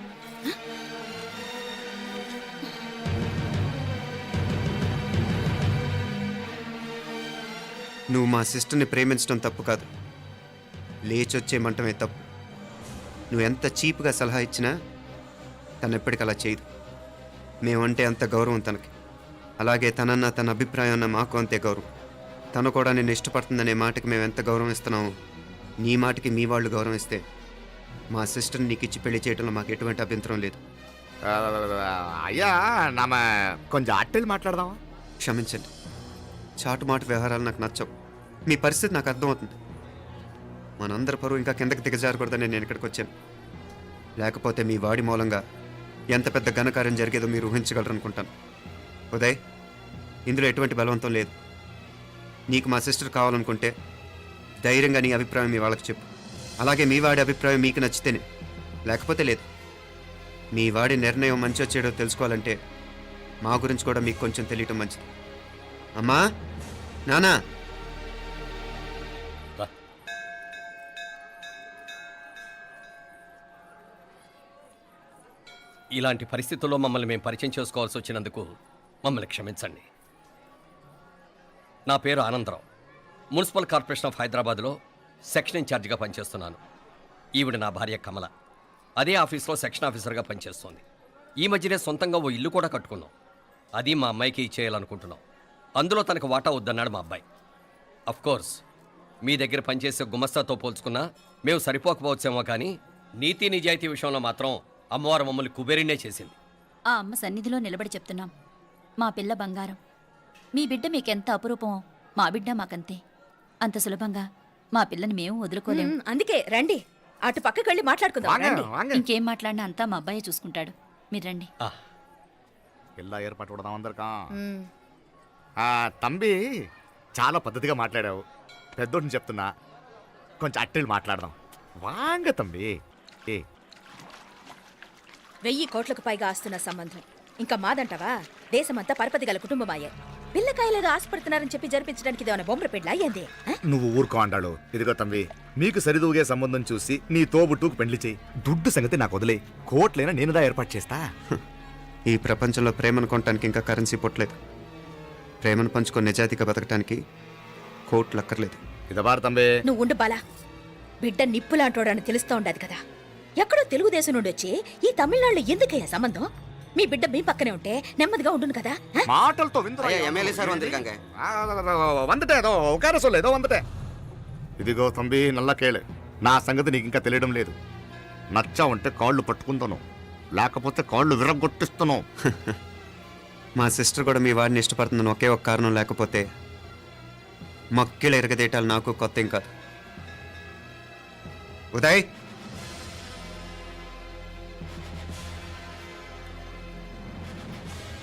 నువ్వు మా సిస్టర్ని ప్రేమించడం తప్పు కాదు, లేచొచ్చేయమంటమే తప్పు. నువ్వు ఎంత చీప్గా సలహా ఇచ్చినా తను ఎప్పటికీ అలా చేయదు. మేమంటే అంత గౌరవం తనకి, అలాగే తనన్న తన అభిప్రాయం అన్న మాకు అంతే గౌరవం. తను కూడా నేను ఇష్టపడుతుందనే మాటకి మేము ఎంత గౌరవం ఇస్తున్నామో నీ మాటకి మీ వాళ్ళు గౌరవం ఇస్తే మా సిస్టర్ని నీకు ఇచ్చి పెళ్లి చేయడంలో మాకు ఎటువంటి అభ్యంతరం లేదు. అయ్యా నామ కొంచెం అట్టెలు మాట్లాడదామా? క్షమించండి, చాటుమాటు వ్యవహారాలు నాకు నచ్చవు. మీ పరిస్థితి నాకు అర్థమవుతుంది. మనందరి పరువు ఇంకా కిందకి దిగజారకూడదని నేను ఇక్కడికి వచ్చాను. లేకపోతే మీ వాడి మూలంగా ఎంత పెద్ద ఘనకార్యం జరిగేదో మీరు ఊహించగలరు అనుకుంటాను. ఉదయ్, ఇందులో ఎటువంటి బలవంతం లేదు. నీకు మా సిస్టర్ కావాలనుకుంటే ధైర్యంగా నీ అభిప్రాయం మీ వాళ్ళకి చెప్పు. అలాగే మీ వాడి అభిప్రాయం మీకు నచ్చితేనే, లేకపోతే లేదు. మీ వాడి నిర్ణయం మంచో చెడో తెలుసుకోవాలంటే మా గురించి కూడా మీకు కొంచెం తెలియటం మంచిది. అమ్మా, నానా, ఇలాంటి పరిస్థితుల్లో మమ్మల్ని మేము పరిచయం చేసుకోవాల్సి వచ్చినందుకు మమ్మల్ని క్షమించండి. నా పేరు ఆనందరావు. మున్సిపల్ కార్పొరేషన్ ఆఫ్ హైదరాబాద్లో సెక్షన్ ఇన్ఛార్జిగా పనిచేస్తున్నాను. ఈవిడ నా భార్య కమల. అదే ఆఫీస్లో సెక్షన్ ఆఫీసర్గా పనిచేస్తోంది. ఈ మధ్యనే సొంతంగా ఓ ఇల్లు కూడా కట్టుకున్నాం. అది మా అమ్మాయికి ఇచ్చేయాలనుకుంటున్నాం. అందులో తనకు వాటా వద్దన్నాడు మా అబ్బాయి. కోర్స్ మీ దగ్గర పనిచేసే గుమస్తాతో పోల్చుకున్నా మేము సరిపోకపోవచ్చేమో, కానీ నీతి నిజాయితీ విషయంలో మాత్రం అమ్మవారు మమ్మల్ని కుబేరినే చేసింది. ఆ అమ్మ సన్నిధిలో నిలబడి చెప్తున్నాం, మా పిల్ల బంగారం. మీ బిడ్డ మీకెంత అపురూపమో మా బిడ్డ మాకంతే. అంత సులభంగా మా పిల్లని మేము వదులుకోలేము. అందుకే రండి, అటు పక్కకి వెళ్ళి మాట్లాడుకుందాం. ఇంకేం మాట్లాడినా అంతా మా అబ్బాయి చూసుకుంటాడు. మీరు రండి. ಎಲ್ಲ ಏರ್ಪಾటు ಕೊಡదాం అందరికా. తంబి చాలా పద్ధతిగా మాట్లాడావు. పెద్దోడిని చెప్తున్నా, కొంచెం అట్టెలు మాట్లాడదాం. వాంగ తంబి. 1000 కోట్లకు పైగా ఆస్తున్న సంబంధం ఇంకా మాదంటావా? దేశమంతా పరపతి గల కుటుంబమాయే. పిల్లకాయలేదో ఆశపడుతున్నారని చెప్పి జరిపించడానికి ఇదేమైనా బొమ్మర పెళ్ళి అయ్యింది? నువ్వు ఊరుకో అంటాడు. ఇదిగో తంబి, మీకు సరిదూగే సంబంధం చూసి నీ తోబుట్టుకు పెళ్లి చేయి. దుడ్డు సంగతి నాకు వదిలే. కోట్లైనా నేనుదా ఏర్పాటు చేస్తా. ఈ ప్రపంచంలో ప్రేమను కొనడానికి ఇంకా కరెన్సీ పుట్టలేదు. ప్రేమను పంచుకొని నిజాయితీగా బతకడానికి కోట్లు అక్కర్లేదు. ఇదబారు తంబే. నువ్వు ఉండు బాలా. బిడ్డ నిప్పులాంటోడని తెలుస్తూ ఉండదు కదా. ఎక్కడో తెలుగుదేశం నుండి వచ్చి ఈ తమిళనాడులో ఎందుకయ్యా సంబంధం? మీ బిడ్డ మీ పక్కనే ఉంటే నెమ్మదిగా ఉండును కదా. మాటలతో వందటే ఏదో ఒక ఏదో వందటే. ఇదిగో తంబి, నల్ల కేళే, నా సంగతి నీకు ఇంకా తెలియడం లేదు. నచ్చా ఉంటే కాళ్ళు పట్టుకుంటాను, లేకపోతే కాళ్ళు విరగొట్టిస్తాను. మా సిస్టర్ కూడా మీ వాడిని ఇష్టపడుతుందని ఒకే ఒక కారణం లేకపోతే మక్కిళ్ళ ఎరగదేయటాలు నాకు కొత్త ఏం కాదు. ఉదయ్,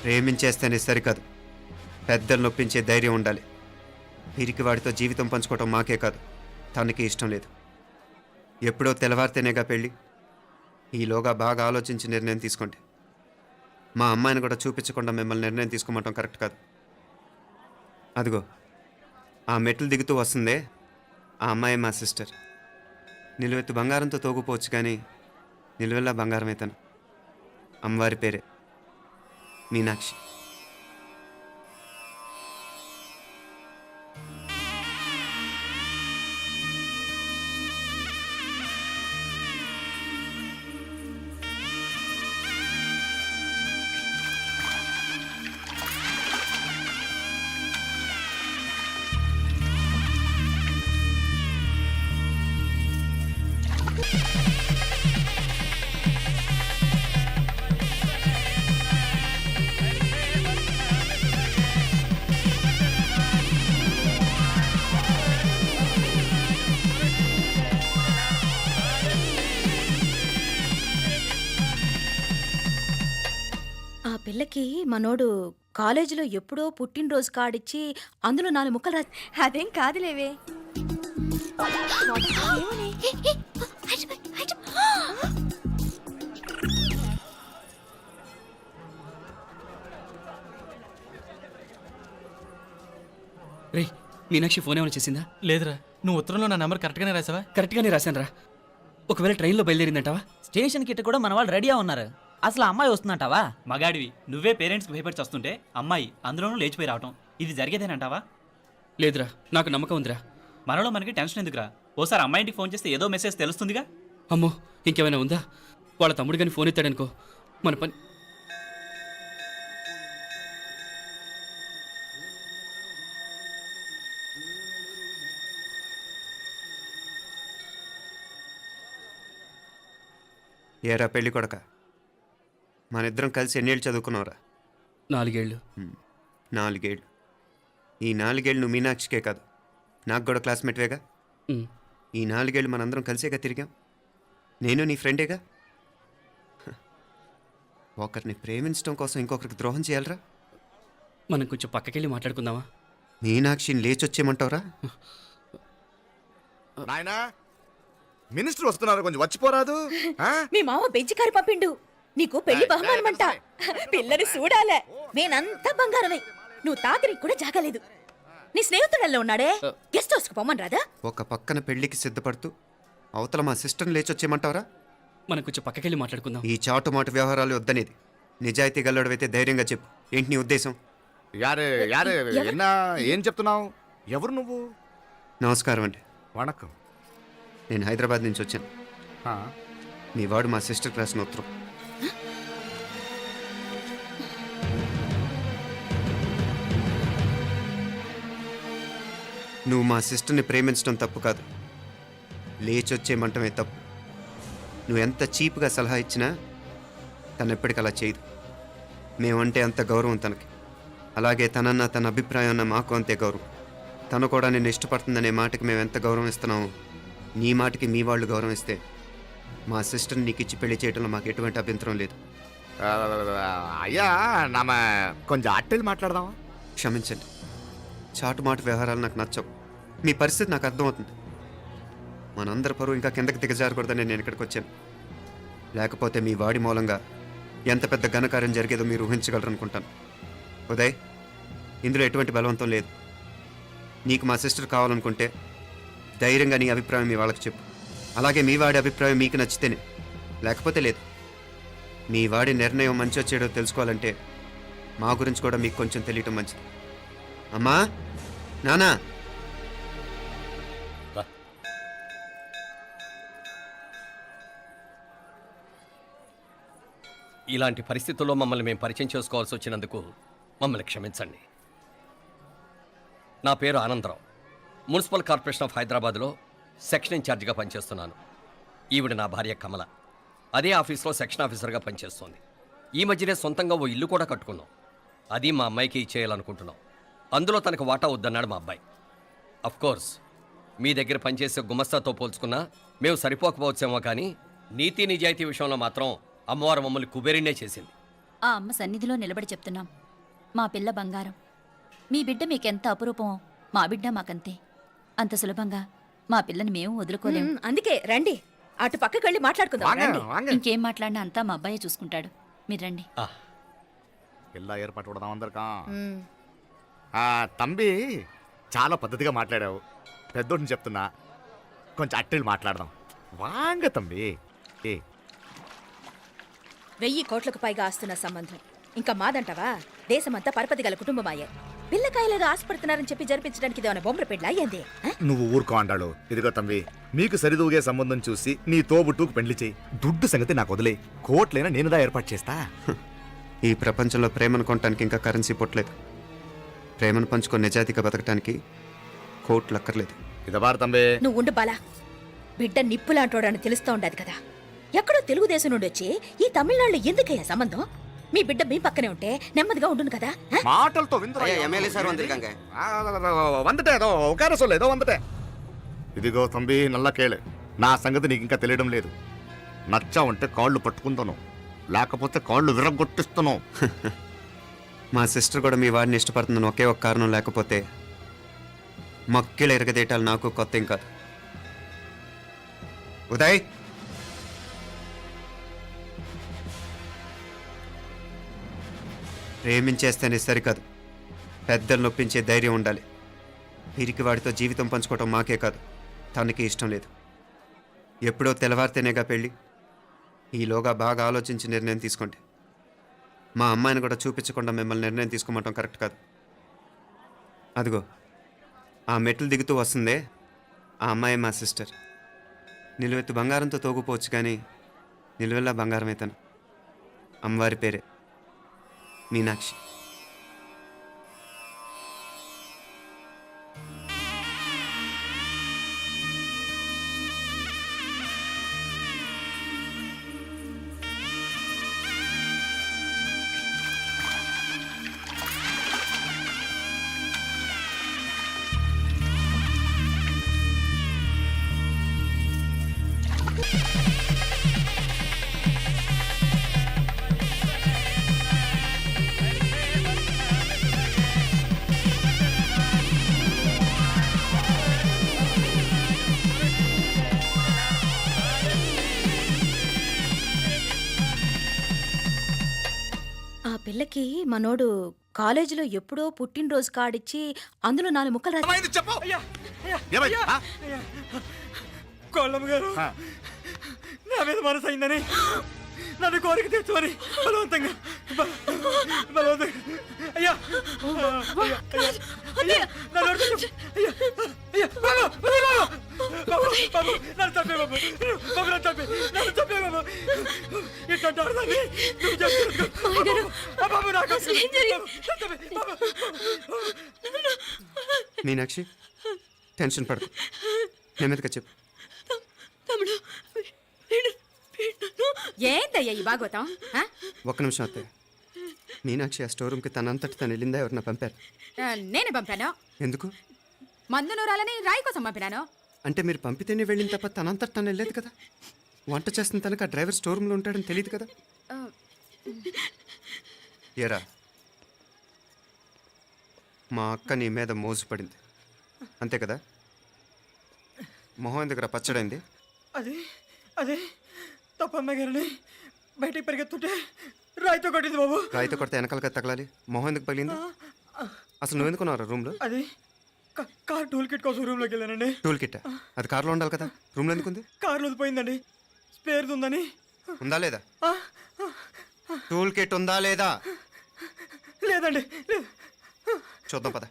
ప్రేమించేస్తేనే సరికాదు, పెద్దలు నొప్పించే ధైర్యం ఉండాలి. వీరికి వాడితో జీవితం పంచుకోవటం మాకే కాదు, తనకి ఇష్టం లేదు. ఎప్పుడో తెల్లవారితేనేగా పెళ్ళి. ఈలోగా బాగా ఆలోచించి నిర్ణయం తీసుకోండి. మా అమ్మాయిని కూడా చూపించకుండా మిమ్మల్ని నిర్ణయం తీసుకోమంటాం కరెక్ట్ కాదు. అదిగో ఆ మెట్లు దిగుతూ వస్తుందే, ఆ అమ్మాయి మా సిస్టర్. నిలువెత్తు బంగారంతో తోగుపోవచ్చు, కానీ నిలువెల్లా బంగారం అవుతాను. అమ్మవారి పేరే మీనాక్షి. ఆ పిల్లకి మనోడు కాలేజీలో ఎప్పుడో పుట్టినరోజు కార్డిచ్చి అందులో 4 ముక్కలు రా. అదేం కాదులేవే. రే, మీనాక్షి ఫోన్ ఏమైనా చేసిందా? లేదురా, నువ్వు ఉత్తరంలో నా నెంబర్ కరెక్ట్గానే రాసావా? కరెక్ట్గానే రాశాను రా. ఒకవేళ ట్రైన్లో బయలుదేరిందంటావా? స్టేషన్ కిட்ட కూడా మన వాళ్ళు రెడీగా ఉన్నారు. అసలు అమ్మాయి వస్తుందంటావా? మగాడివి నువ్వే పేరెంట్స్కి భయపడి వస్తుంటే అమ్మాయి అందులోనూ లేచిపోయి రావటం ఇది జరిగేదేనంటావా? లేదురా, నాకు నమ్మకం ఉందిరా. మనలో మనకి టెన్షన్ ఎందుకురా? ఓసారి అమ్మాయింటికి ఫోన్ చేస్తే ఏదో మెసేజ్ తెలుస్తుందిగా. అమ్మో, ఇంకేమైనా ఉందా? వాళ్ళ తమ్ముడు కానీ ఫోన్ ఎత్తాడనుకో, మన పని. ఏరా పెళ్ళి కొడక, మన ఇద్దరం కలిసి ఎన్నేళ్ళు చదువుకున్నావురా? 4 ఏళ్ళు. 4 ఏళ్ళు. ఈ 4 ఏళ్ళు నువ్వు మీనాక్షికే కాదు, నాకు కూడా క్లాస్మేట్వేగా. ఉమ్. ఈ 4 ఏళ్ళు మనందరం కలిసేగా తిరిగాం. నేను నీ ఫ్రెండేగా. ఒకరిని ప్రేమించడం కోసం ఇంకొకరికి ద్రోహం చేయాలరా? మనం కొంచెం పక్కకెళ్ళి మాట్లాడుకుందామా? మీనాక్షిని లేచొచ్చేయమంటావురా? నాయనా మినిస్టర్ వస్తున్నారు, కొంచెం వచ్చిపోరాదు. మీ మామ బెంచి కారు పంపిండు. నీకు పెళ్లి బహుమానమంట. పిల్లని చూడాలే. నేనంతా బంగారమే. నువ్వు తాకరికి కూడా జాగలేదు. నీ స్నేహితుడల్లో ఉన్నాడే, గెస్ట్ హౌస్కి పొమ్మని రాదా? ఒక పక్కన పెళ్లికి సిద్ధపడుతూ అవతల మా సిస్టర్ని లేచొచ్చేయమంటావురా? మనం కొంచెం పక్కకెళ్ళి మాట్లాడుకుందాం. ఈ చాటుమాటు వ్యవహారాలు వద్దనేది. నిజాయితీ గల్లడవైతే ధైర్యంగా చెప్పు, ఏంటి నీ ఉద్దేశం? యారే యారే ఎన్నా ఏం చెప్తున్నావు? ఎవరు నువ్వు? నమస్కారం అండి, వణకం. నేను హైదరాబాద్ నుంచి వచ్చాను. మీ వాడు మా సిస్టర్ రాసిన ఉత్తరం. నువ్వు మా సిస్టర్ని ప్రేమించడం తప్పు కాదు, లేచొచ్చేయమంటమే తప్పు. నువ్వు ఎంత చీప్గా సలహా ఇచ్చినా తను ఎప్పటికీ అలా చేయదు. మేమంటే అంత గౌరవం తనకి, అలాగే తనన్న తన అభిప్రాయం అన్న మాకు అంతే గౌరవం. తను కూడా నేను ఇష్టపడుతుందనే మాటకి మేము ఎంత గౌరవం ఇస్తున్నామో నీ మాటకి మీ వాళ్ళు గౌరవం ఇస్తే మా సిస్టర్ని నీకు ఇచ్చి పెళ్లి చేయడంలో మాకు ఎటువంటి అభ్యంతరం లేదు. అయ్యా నామ కొంచెం అట్టెళ్ళి మాట్లాడదామా? క్షమించండి, చాటుమాటు వ్యవహారాలు నాకు నచ్చవు. మీ పరిస్థితి నాకు అర్థమవుతుంది. మనందరి పరువు ఇంకా కిందకి దిగజారకూడదని నేను ఇక్కడికి వచ్చాను. లేకపోతే మీ వాడి మూలంగా ఎంత పెద్ద ఘనకార్యం జరిగేదో మీరు ఊహించగలరు అనుకుంటాను. ఉదయ్, ఇందులో ఎటువంటి బలవంతం లేదు. నీకు మా సిస్టర్ కావాలనుకుంటే ధైర్యంగా నీ అభిప్రాయం మీ వాళ్ళకి చెప్పు. అలాగే మీ వాడి అభిప్రాయం మీకు నచ్చితేనే, లేకపోతే లేదు. మీ వాడి నిర్ణయం మంచో చెడో తెలుసుకోవాలంటే మా గురించి కూడా మీకు కొంచెం తెలియటం మంచిది. అమ్మా, నానా, ఇలాంటి పరిస్థితుల్లో మమ్మల్ని మేము పరిచయం చేసుకోవాల్సి వచ్చినందుకు మమ్మల్ని క్షమించండి. నా పేరు ఆనందరావు. మున్సిపల్ కార్పొరేషన్ ఆఫ్ హైదరాబాద్లో సెక్షన్ ఇన్ఛార్జిగా పనిచేస్తున్నాను. ఈవిడ నా భార్య కమల. అదే ఆఫీస్లో సెక్షన్ ఆఫీసర్గా పనిచేస్తోంది. ఈ మధ్యనే సొంతంగా ఓ ఇల్లు కూడా కట్టుకున్నాం. అది మా అమ్మాయికి ఇచ్చేయాలనుకుంటున్నాం. అందులో తనకు వాటా వద్దన్నాడు మా అబ్బాయి. కోర్స్ మీ దగ్గర పనిచేసే గుమస్తాతో పోల్చుకున్నా మేము సరిపోకపోవచ్చేమో, కానీ నీతి నిజాయితీ విషయంలో మాత్రం అమ్మవారు మమ్మల్ని కుబేరినే చేసింది. ఆ అమ్మ సన్నిధిలో నిలబడి చెప్తున్నాం, మా పిల్ల బంగారం. మీ బిడ్డ మీకెంత అపురూపమో మా బిడ్డ మాకంతే. అంత సులభంగా మా పిల్లని మేము వదులుకోలేము. అందుకే రండి, అటు పక్కకి వెళ్ళి మాట్లాడుకుందాం. ఇంకేం మాట్లాడినా అంతా మా అబ్బాయే చూసుకుంటాడు. మీరు రండి. ఎలా ఏర్పాటు కొడదాం అందరికా. తంబి చాలా పద్ధతిగా మాట్లాడావు. పెద్దోడిని చెప్తున్నా, కొంచెం అట్టెళ్ళి మాట్లాడదాం. వాంగ తంబి. 1000 కోట్లకు పైగా ఆస్తున్న సంబంధం ఇంకా మాదంటావా? దేశమంతా పరపతి గల కుటుంబమాయే. పిల్లకాయలేదో ఆశపడుతున్నారని చెప్పి జరిపించడానికి ఇదేమైనా బొమ్మర పెళ్ళి అయ్యింది? నువ్వు ఊరుకో అంటాడు. ఇదిగో తంబి, మీకు సరిదూగే సంబంధం చూసి నీ తోబుట్టుకు పెళ్లి చేయి. దుడ్డు సంగతి నాకు వదిలే. కోట్లైనా నేనుదా ఏర్పాటు చేస్తా. ఈ ప్రపంచంలో ప్రేమను కొనటానికి ఇంకా కరెన్సీ పుట్టలేదు. ప్రేమను పంచుకొని నిజాయితీగా బతకటానికి కోట్లు అక్కర్లేదు. ఇదబారు తంబే. నువ్వు ఉండు బాలా. బిడ్డ నిప్పులాంటోడని తెలుస్తూ ఉండదు కదా. ఎక్కడో తెలుగుదేశం నుండి వచ్చి ఈ తమిళనాడులో ఎందుకయ్యా సంబంధం? మీ బిడ్డ మీ పక్కనే ఉంటే నెమ్మదిగా ఉండును కదా. మాటలతో ఇదిగో తంబి నల్ల కేళే, నా సంగతి నీకు ఇంకా తెలియడం లేదు. నచ్చా ఉంటే కాళ్ళు పట్టుకుంటాను, లేకపోతే కాళ్ళు విరగొట్టిస్తాను. మా సిస్టర్ కూడా మీ వాడిని ఇష్టపడుతుందని ఒకే ఒక కారణం లేకపోతే మక్కిళ్ళ ఎరగదేయటాలు నాకు కొత్త ఏం కాదు. ఉదయ్, ప్రేమించేస్తేనే సరికాదు, పెద్దలు నొప్పించే ధైర్యం ఉండాలి. వీరికి వాడితో జీవితం పంచుకోవటం మాకే కాదు, తనకి ఇష్టం లేదు. ఎప్పుడో తెల్లవారితేనేగా పెళ్ళి. ఈలోగా బాగా ఆలోచించి నిర్ణయం తీసుకోండి. మా అమ్మాయిని కూడా చూపించకుండా మిమ్మల్ని నిర్ణయం తీసుకోమంటాం కరెక్ట్ కాదు. అదిగో ఆ మెట్లు దిగుతూ వస్తుందే ఆ అమ్మాయి మా సిస్టర్. నిలువెత్తు బంగారంతో తోగుపోవచ్చు కానీ నిలువెల్లా బంగారం అవుతాను. అమ్మవారి పేరే మీనాక్షి. ఆ పిల్లకి మనోడు కాలేజీలో ఎప్పుడో పుట్టినరోజు కార్డిచ్చి అందులో 4 ముక్కలు రాసి చెప్పు కోళ్ళమ్మ గారు నా మీద మనసు అయిందని నన్ను కోరిక తెచ్చుకొని బలవంతంగా అయ్యా నన్ను చంపే బాబు నన్ను చంపే బాబు ఇట్లాంటి ఆడదాన్ని నువ్వు చేసుకో బాబు నాకు మీనాక్షి టెన్షన్ పడకు, నెమ్మదిగా చెప్పు. ఏందయ్యా ఈ భాగవతం ఆ? ఒక్క నిమిషం అత్తయ్య. మీనాక్షి ఆ స్టోర్ రూమ్కి తనంతటి తను వెళ్ళిందా, ఎవరన్నా పంపారు? నేనే పంపాను. ఎందుకు? మందు నూరాలని రాయి కోసం పంపినాను. అంటే మీరు పంపితేనే వెళ్ళింది తప్ప తనంతటి తను వెళ్ళలేదు కదా. వంట చేస్తున్న తనకు ఆ డ్రైవర్ స్టోర్ రూమ్లో ఉంటాడని తెలియదు కదా. ఏరా, మా అక్క నీ మీద మోజు పడింది అంతే కదా. మొహం దగ్గర పచ్చడైంది. అదే తప్పమ్మ గారిని బయటికి పరిగెత్తుంటే రాయితో కొట్టింది బాబు. రాయితో కొడితే వెనకాలగా తగలాలి. మొహం ఎందుకు పగిలింది? అసలు నువ్వు ఎందుకున్నావు రూమ్లో? అది కార్ టూల్ కిట్ కోసం రూమ్లోకి వెళ్ళానండి. టూల్ కిట్ అది కార్లో ఉండాలి కదా, రూమ్లో ఎందుకుంది? కార్లో పోయిందండి, స్పేర్ ఉందని. ఉందా లేదా? టూల్ కిట్ ఉందా లేదా? లేదండి. చూద్దాం పద.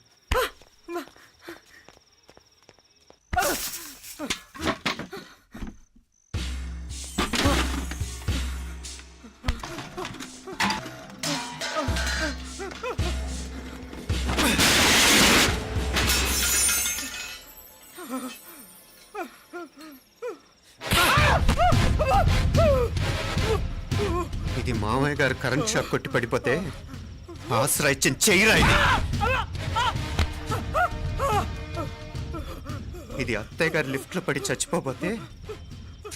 ఇది మామయ్య గారు కరెంట్ షాక్ కొట్టి పడిపోతే ఆసరా ఇచ్చిన చెయ్యిరా ఇది. ఇది అత్తయ్య గారు లిఫ్ట్ లో పడి చచ్చిపోతే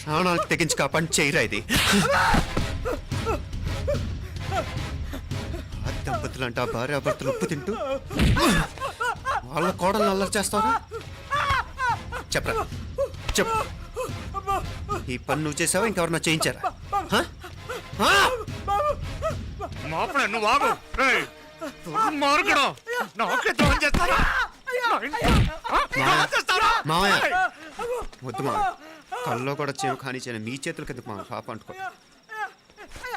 ప్రాణాలకు తెగించి కాపాడి చెయ్యిరా ఇది. ఆ దంపతులు అంటే ఆ భార్యాభర్తలు ఉప్పు తింటూ వాళ్ళ కోడలు అల్లరి చేస్తారా? చెప్పరా చెప్పు. ఈ పని నువ్వు చేసావా, ఇంకెవరన్నా చేయించారా? మావయ్య వద్దు మా, కల్లో కూడా చేవు కానీ చేయను. మీ చేతులు కదా మా పాప అంటుకో.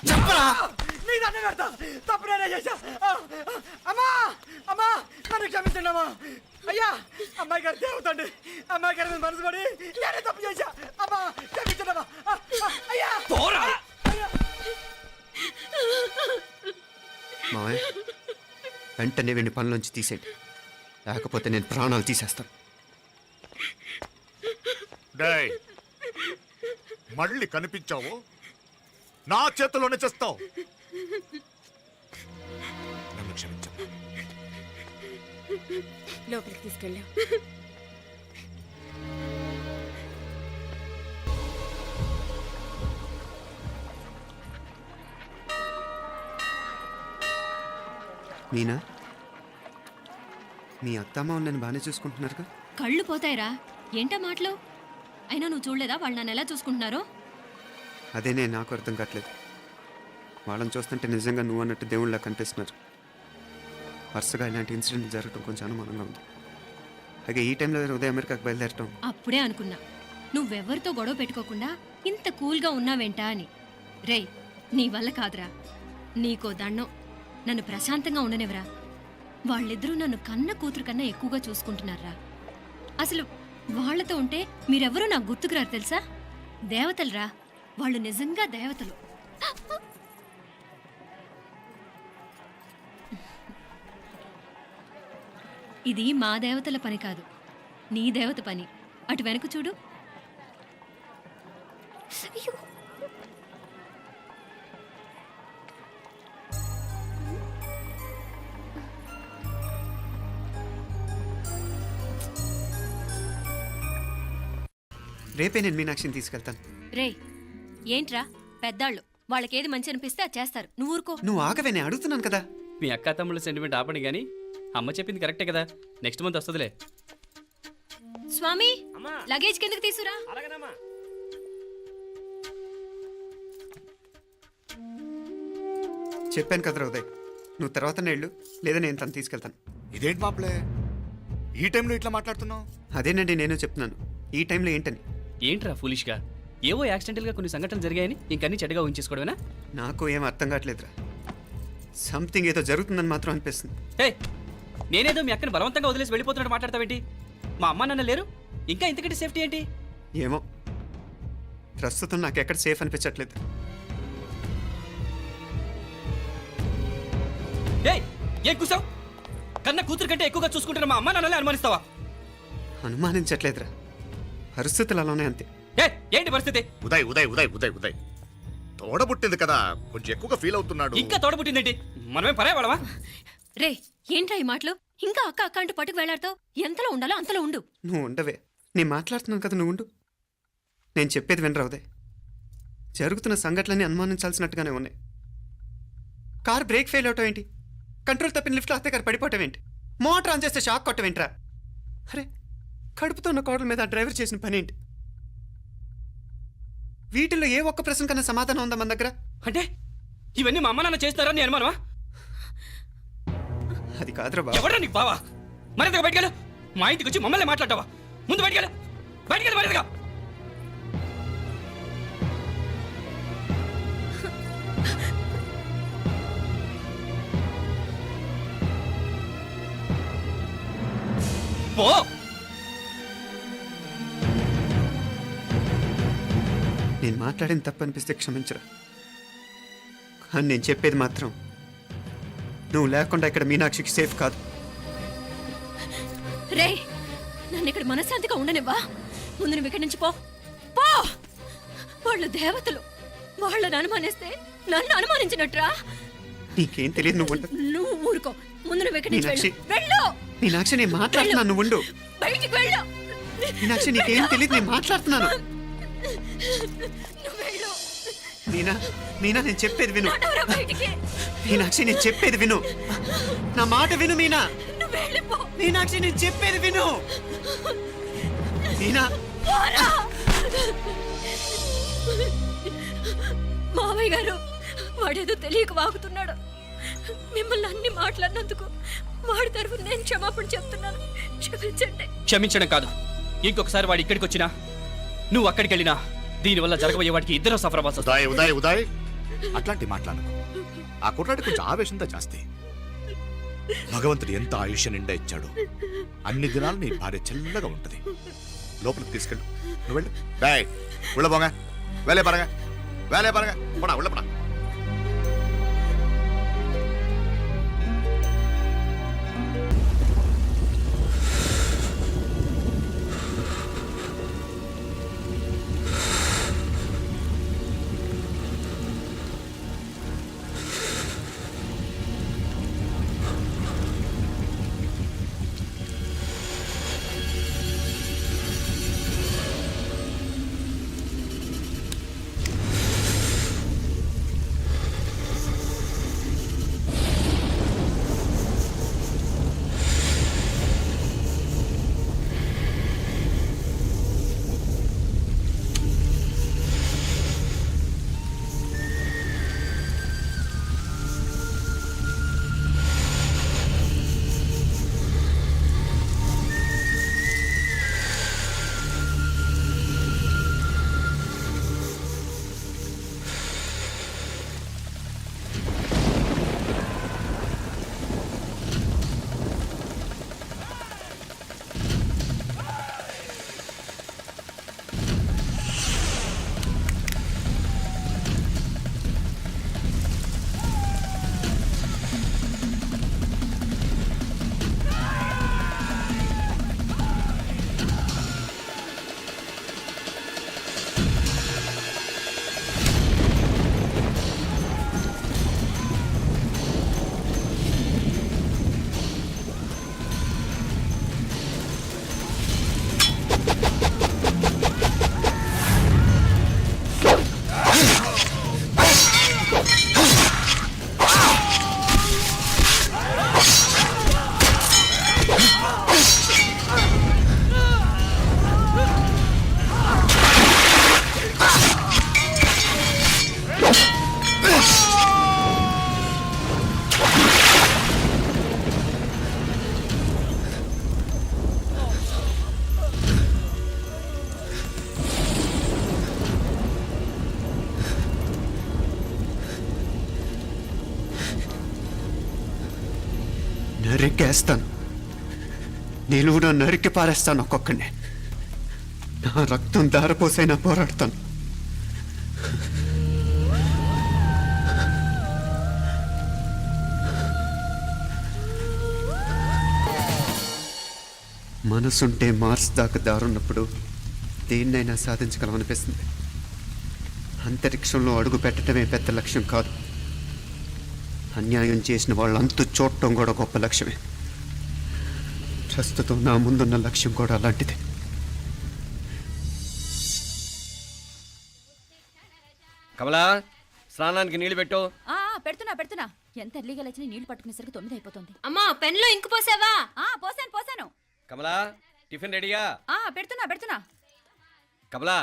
చెప్పరా? తప్పు నేనే చేశా. అమ్మా అమ్మా నన్ను క్షమించండి అమ్మా. అయ్యా అమ్మాయి గారు దేవతండి, అమ్మాయి గారి మీద మనసు పడి నేనే తప్పు చేశా. అమ్మా క్షమించండి అమ్మా. అయ్యా మావయ్య వెంటనే వీడిని పనిలోంచి తీసేయండి, లేకపోతే నేను ప్రాణాలు తీసేస్తాను. మళ్ళీ కనిపించావు నా చేతిలోనే చేస్తావు. నన్ను క్షమించమ్మా. లోపలికి తీసుకెళ్ళాం. మీనా, మీ అత్తమ్మ నన్ను బాగానే చూసుకుంటున్నారుగా? కళ్ళు పోతాయిరా, ఏంటా మాటలు? అయినా నువ్వు చూడలేదా వాళ్ళు నన్ను ఎలా చూసుకుంటున్నారో? అదేనే నాకు అర్థం కావట్లేదు. వాళ్ళని చూస్తుంటే నిజంగా నువ్వు అన్నట్టు దేవుళ్ళ కనిపిస్తున్నారు. వరుసగా ఇలాంటి ఇన్సిడెంట్ జరగడం కొంచెం అనుమానంగా ఉంది. అలాగే ఈ టైంలో ఉదయం అమెరికాకు బయలుదేరటం. అప్పుడే అనుకున్నా నువ్వెవరితో గొడవ పెట్టుకోకుండా ఇంత కూల్గా ఉన్నావేంటా అని. రేయ్, నీ వల్ల కాదురా, నీకో దండం, నన్ను ప్రశాంతంగా ఉండనివరా. వాళ్ళిద్దరూ నన్ను కన్న కూతురు కన్నా ఎక్కువగా చూసుకుంటున్నారా. అసలు వాళ్ళతో ఉంటే మీరెవరూ నాకు గుర్తుకురారు తెలుసా? దేవతలరా, వాళ్ళు నిజంగా దేవతలు. ఇది మా దేవతల పని కాదు, నీ దేవత పని. అటు వెనక చూడు. అయ్యో. రేపే నేను మీనాక్షిని తీసుకెళ్తాను. రే, ఏంట్రా పెద్దాళ్ళు, వాళ్ళకేది మంచి అనిపిస్తే అది చేస్తారు. నువ్వు ఊరుకో. నువ్వు ఆగవే, నేను అడుగుతున్నాను కదా. మీ అక్క తమ్ముళ్ళ సెంటిమెంట్ ఆపండి కానీ అమ్మ చెప్పింది కరెక్టే కదా. నెక్స్ట్ మంత్ వస్తుందిలే. స్వామి, లగేజ్ కిందకి తీసురా. చెప్పాను కదరా ఉదయ్, నువ్వు తర్వాత నేళ్ళు లేదా నేను తను తీసుకెళ్తాను. ఇదేంటి మాప్లే ఈ టైంలో ఇట్లా మాట్లాడుతున్నావు? అదేనండి నేను చెప్తున్నాను, ఈ టైంలో ఏంటని. ఏంట్రా ఫులిష్గా? ఏవో యాక్సిడెంటల్గా కొన్ని సంఘటనలు జరిగాయని ఇంకన్నీ చెడ్డగా ఉంచేసుకోవడమేనా? నాకు ఏం అర్థం కావట్లేదురా. సంథింగ్ ఏదో జరుగుతుందని మాత్రం అనిపిస్తుంది. హే, నేనేదో మీ అక్కని బలవంతంగా వదిలేసి వెళ్ళిపోతున్నట్టు మాట్లాడతావేంటి? మా అమ్మ నాన్న లేరు, ఇంకా ఇంతకంటే సేఫ్టీ ఏంటి? ఏమో, ప్రస్తుతం నాకు ఎక్కడ సేఫ్ అనిపించట్లేదు. ఏయ్, ఏం కూసావు? కన్న కూతురు కంటే ఎక్కువగా చూసుకుంటున్న మా అమ్మ నాన్నలే అనుమానిస్తావా? అనుమానించట్లేదురా, పరిస్థితులు అలానే అంతే. ఏంటి పరిస్థితి? ఉదయ్ ఉదయ్ ఉదయ్ ఉదయ్ ఉదయ్ తోడబుట్టింది కదా, కొంచెం ఎక్కువగా ఫీల్ అవుతున్నాడు. ఇంకా తోడబుట్టిందేంటి? మనమే పరాయవాడవా? రే, ఏంట్రా ఈ మాటలు? ఇంకా అక్క అక్క అంటూ పట్టుకు వెళ్లాడుతో ఎంతలో ఉండాలో అంతలో ఉండు. నువ్వు ఉండవే, నేను మాట్లాడుతున్నాను కదా, నువ్వు ఉండు. నేను చెప్పేది వినరా ఉదయ్. జరుగుతున్న సంఘటనలన్నీ అనుమానించాల్సినట్టుగానే ఉన్నాయి. కార్ బ్రేక్ ఫెయిల్ అవటం ఏంటి? కంట్రోల్ తప్పిన లిఫ్ట్లో అత్తే గారు పడిపోవటం ఏంటి? మోటార్ ఆన్ చేస్తే షాక్ కొట్టం ఏంట్రా? అరే, కడుపుతో ఉన్న కోడల మీద ఆ డ్రైవర్ చేసిన పని ఏంటి? వీటిల్లో ఏ ఒక్క ప్రశ్న కన్నా సమాధానం ఉందా మన దగ్గర? అంటే ఇవన్నీ మా అమ్మ నాన్న చేస్తారా నీ అనుమానమా? అది కాదురా బాబు. ఎవరా నీకు బావా? మరింతగా బయటకెళ్ళు. మా ఇంటికి వచ్చి మమ్మల్ని మాట్లాడతావా? ముందు బయటకెళ్ళు, బయటకెళ్ళు మరింతగా. పో. నేను మాట్లాడిన తప్పు అనిపిస్తే క్షమించరా, కానీ నేను చెప్పేది మాత్రం నువ్వు లేకుండా ఇక్కడ మీనాక్షికి సేఫ్ కాదు. రే, నన్ను ఇక్కడ మనశ్శాంతిగా ఉండనివ్వా. ముందు నువ్వు ఇక్కడి నుంచి పో. పో. వాళ్ళు దేవతలు, వాళ్ళని అనుమానిస్తే నన్ను అనుమానించినట్రా. నీకేం తెలియదు, నువ్వు ఉండు. నువ్వు ఊరుకో. ముందు నువ్వు ఇక్కడి నుంచి మీనాక్షి. వెళ్ళు. మీనాక్షి, నేను మాట్లాడుతున్నాను, నువ్వు ఉండు. బయటికి వెళ్ళు. మీనాక్షి, నీకేం తెలియదు, నేను మాట్లాడుతున్నాను. నువ్వు వెళ్ళు. మీనా, మీనా, నేను చెప్పేది విను. నడవరా బయటికి. మీనాక్షి, నేను చెప్పేది విను. నా మాట విను మీనా. నువ్వు వెళ్ళిపో. మీనాక్షి, నేను చెప్పేది విను. మీనా, పోరా. మావయ్య గారు, వాడేదో తెలియక వాగుతున్నాడు. మిమ్మల్ని అన్ని మాట్లాడినందుకు వాడి తరఫున నేను క్షమాపణ చెప్తున్నాను. క్షమించండి. క్షమించడం కాదు, ఇంకొకసారి వాడు ఇక్కడికి వచ్చినా నువ్వు అక్కడికి వెళ్ళినా దీనివల్ల జరగబోయే వాడికి ఇద్దరు సఫర్ అవ్వాల్సి వస్తుంది. ఉదయ్ ఉదయ్ ఉదయ్ అట్లాంటి మాట్లాడు. ఆ కుట్రాడి కొంచెం ఆవేశంతో జాస్తి. భగవంతుడు ఎంత ఆయుష్య నిండా ఇచ్చాడు. అన్ని దినాలు నీ భార్య చల్లగా ఉంటది. లోపలికి తీసుకెళ్ళు, నువ్వు వెళ్ళు. బాయ్, ఉళ్ళ పోగా, వేలే పరగా, వేలే పరగా, పడా ఉళ్ళ పడా. నరికేస్తాను. నిలువున నరికి పారేస్తాను ఒక్కొక్కడిని. నా రక్తం దారపోసైనా పోరాడతాను. మనసుంటే మార్స్ దాకా దారున్నప్పుడు దేన్నైనా సాధించగలం అనిపిస్తుంది. అంతరిక్షంలో అడుగు పెట్టడమే పెద్ద లక్ష్యం కాదు, అన్యాయం చేసిన వాళ్ళంతు చూడటం కూడా గొప్ప లక్ష్యమే. ప్రస్తుతం నా ముందున్న లక్ష్యం కూడా అలాంటిదే. కమలా, స్నానానికి నీళ్లు పెట్టు. పెడుతున్నా పెడుతున్నా. ఎంత ఎర్లీగా లేచిన నీళ్లు పట్టుకునేసరికి 9 అయిపోతుంది. అమ్మా పెన్లో ఇంకు పోసావా? పోసాను పోసాను. కమలా, టిఫిన్ రెడీయా? పెడుతున్నా పెడుతున్నా. కమలా,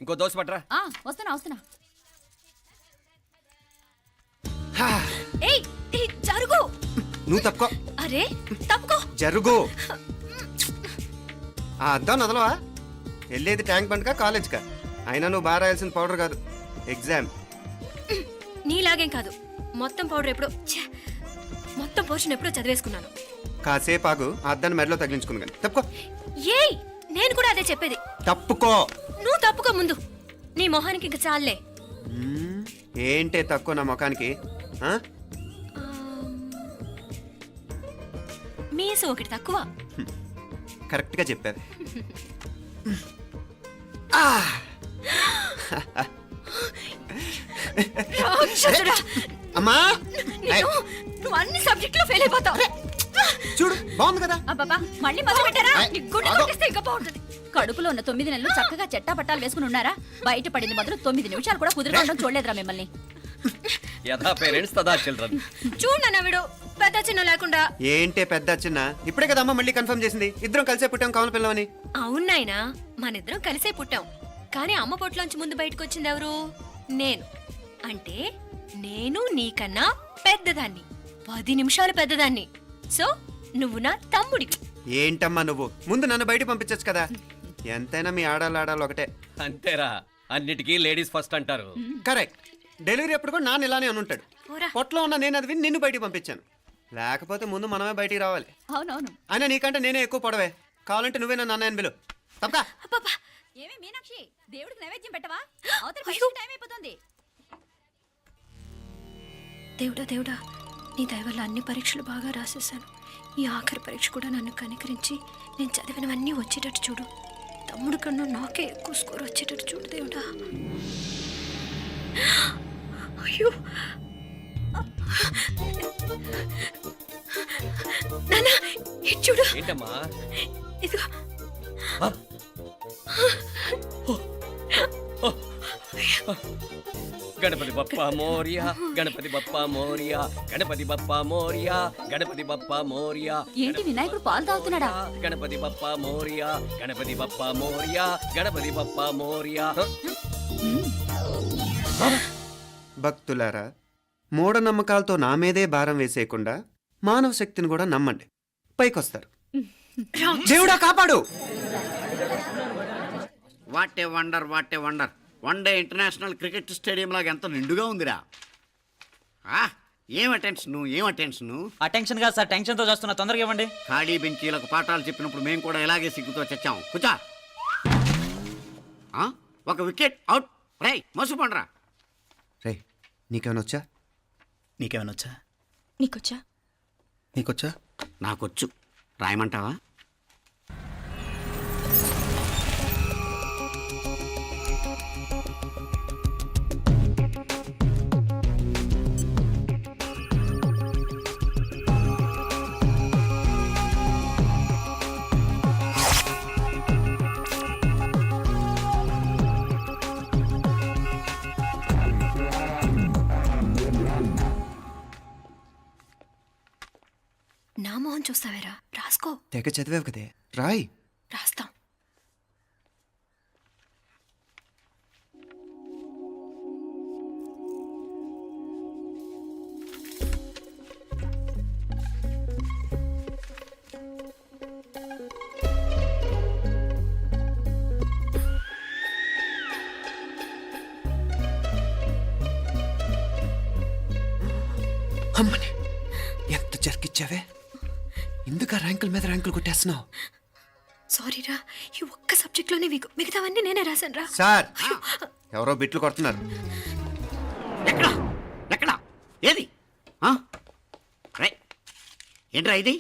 ఇంకో దోశ పట్రా. వస్తున్నా వస్తున్నా. ఏయ్ జరుగు. నువ్వు తప్పుకో. అరే తప్పుకో. జరుగు. ఆ అద్దం నదలవా? వెళ్ళేది ట్యాంక్ బండ్కా కాలేజ్కా? అయినా నువ్వు బాగా రాయాల్సిన పౌడర్ కాదు, ఎగ్జామ్. నీలాగేం కాదు, మొత్తం పౌడర్ ఎప్పుడో మొత్తం పోర్షన్ ఎప్పుడో చదివేసుకున్నాను. కాసేపు ఆగు, ఆ అద్దాన్ని మెడలో తగిలించుకుంది కానీ. తప్పుకో. ఏయ్ నేను కూడా అదే చెప్పేది. తప్పుకో. నువ్వు తప్పుకో ముందు. నీ మొహానికి ఇంక చాలే. ఏంటే తక్కువ నా ముఖానికి? మీసు ఒకటి తక్కువ. కరెక్ట్గా చెప్పారు. అమ్మా, నువ్వు అన్ని సబ్జెక్టులో ఫెయిల్ అయిపోతావు. చూడు బాగుంది కదా. అబ్బబ్బా మళ్ళీ మొదలు పెట్టారా? నీ గుండె కొట్టేస్తే ఇంకా బాగుంటుంది. కడుపులో ఉన్న 9 నెలలు చక్కగా చెట్టా పట్టాలు వేసుకుని ఉన్నారా? బయట పడింది మొదలు 9 నిమిషాలు కూడా కుదిరడం చూడలేదురా మిమ్మల్ని. యథా పేరెంట్స్ తదా చిల్డ్రన్. చూడు నవ్విడు పెద్ద చిన్న లేకుండా. ఏంటే పెద్ద చిన్న? ఇప్పుడే కదా అమ్మ మళ్ళీ కన్ఫర్మ్ చేసింది ఇద్దరం కలిసే పుట్టాం కావాలి పిల్లవని. అవునాయినా, మనిద్దరం కలిసే పుట్టాం. కానీ అమ్మ పొట్లోంచి ముందు బయటకు వచ్చింది ఎవరు? నేను. అంటే నేను నీకన్నా పెద్దదాన్ని, 10 నిమిషాలు పెద్దదాన్ని. సో నువ్వు నా తమ్ముడి. ఏంటమ్మా నువ్వు? ముందు నన్ను బయట పంపించచ్చు కదా. ఎంతైనా మీ ఆడాలు ఒకటే. అంతేరా, అన్నిటికీ లేడీస్ ఫస్ట్ అంటారు. కరెక్ట్. డెలివరీ అప్పుడు కూడా నాన్న ఇలానే అనుంటాడు. పొట్టలో ఉన్న నేను అది విని నిన్ను బయటికి పంపించాను. లేకపోతే ముందు మనమే బయటికి రావాలి. అవునవును. అయినా నీకంటే నేనే ఎక్కువ పొడవే. కావాలంటే నువ్వే నన్ను అన్నయ్యను పిలు. తప్పకా. ఏమి మీనాక్షి, దేవుడికి నైవేద్యం పెట్టవా? అవతల టైం అయిపోతుంది. దేవుడా దేవుడా, నీ దయ వల్ల అన్ని పరీక్షలు బాగా రాసేసాను. ఈ ఆఖరి పరీక్ష కూడా నన్ను కనికరించి నేను చదివినవన్నీ వచ్చేటట్టు చూడు. తమ్ముడు కన్నా నాకే ఎక్కువ స్కోర్ వచ్చేటట్టు చూడు దేవుడా. అయ్యో నాన్న, ఇది చూడు. ఏంటమ్మా? ఇదిగో. గణపతి బప్పా మోరియా, గణపతి బప్పా మోరియా, గణపతి బప్పా మోరియా, గణపతి బప్పా మోరియా. ఏంటి వినాయకుడు పాలు తాగుతున్నాడా? గణపతి బప్పా మోరియా, గణపతి బప్పా మోరియా, గణపతి బప్పా మోరియా. భక్తులారా, మూఢనమ్మకాలతో నా మీదే భారం వేసేయకుండా మానవ శక్తిని కూడా నమ్మండి, పైకొస్తారు. దేవుడా కాపాడు. What a wonder, what a wonder. One day international cricket stadium లాగా ఎంత నిండుగా ఉందిరా. ఏం అటెన్షన్, ఏం అటెన్షన్. అటెన్షన్ కాదు సార్, టెన్షన్ తో చేస్తున్నా. తొందరగా ఇవ్వండి. ఖాళీ బెంచీలకు పాఠాలు చెప్పినప్పుడు మేము కూడా ఇలాగే సిగ్గుతో చచ్చాం. కూర్చో. ఒక వికెట్ అవుట్. రై మసు పండరా. రే, నీకేమైనా వచ్చా? నీకేమైనా వచ్చా? నీకొచ్చా? నీకొచ్చా? నాకొచ్చు. రాయమంటావా? నా మొహం చూస్తావేరా, రాసుకో. తెగ చదివావు కదే, రాయ్. రాస్తాం. అమ్మని ఎంత జరికిచ్చావే. ఎందుకు ర్యాంకుల మీద ర్యాంకులు కొట్టేస్తున్నావు? సారీరా, ఈ ఒక్క సబ్జెక్ట్లోనే వీకు, మిగతావన్నీ నేనే రాశాను రా. సార్, ఎవరో బిట్లు కొడుతున్నారు. ఎక్కడ ఎక్కడ ఏది ఏంట్రా ఇది?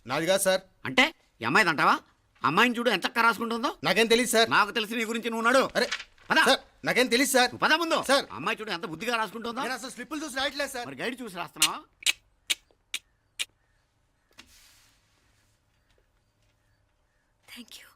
నాది కాదు సార్. అంటే ఈ అమ్మాయిది అంటావా? అమ్మాయిని చూడు ఎంత రాసుకుంటుందో. నాకేం తెలియదు సార్. నాకు తెలిసి నీ గురించి నువ్వు నాడు. అరే పద. సార్, నాకేం తెలియదు సార్. నువ్వు పద ముందు. సార్. అమ్మాయి చూడు ఎంత బుద్ధిగా రాసుకుంటుందో. నేను అసలు స్లిప్పులు చూసి రాయట్లేదు సార్. మరి గైడ్ చూసి రాస్తున్నావా? Thank you.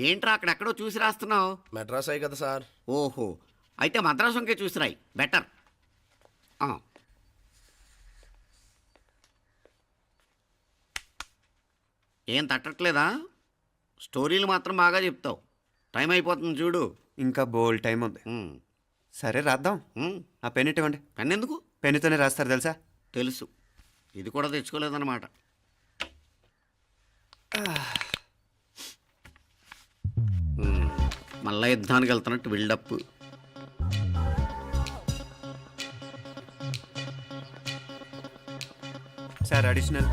ఏంట్రా అక్కడెక్కడో చూసి రాస్తున్నావు? మెడ్రాస్ అయ్యి కదా సార్. ఓహో, అయితే మద్రాసు వంకే చూసి రాయి, బెటర్. ఏం తట్టట్లేదా? స్టోరీలు మాత్రం బాగా చెప్తావు. టైం అయిపోతుంది చూడు. ఇంకా బోల్ టైం ఉంది. సరే రాద్దాం. ఆ పెన్ ఇవ్వండి. పెన్ ఎందుకు? పెన్నుతోనే రాస్తారు తెలుసా? తెలుసు. ఇది కూడా తెచ్చుకోలేదన్నమాట. మళ్ళా యుద్ధానికి వెళ్తున్నట్టు బిల్డప్. Sir additional.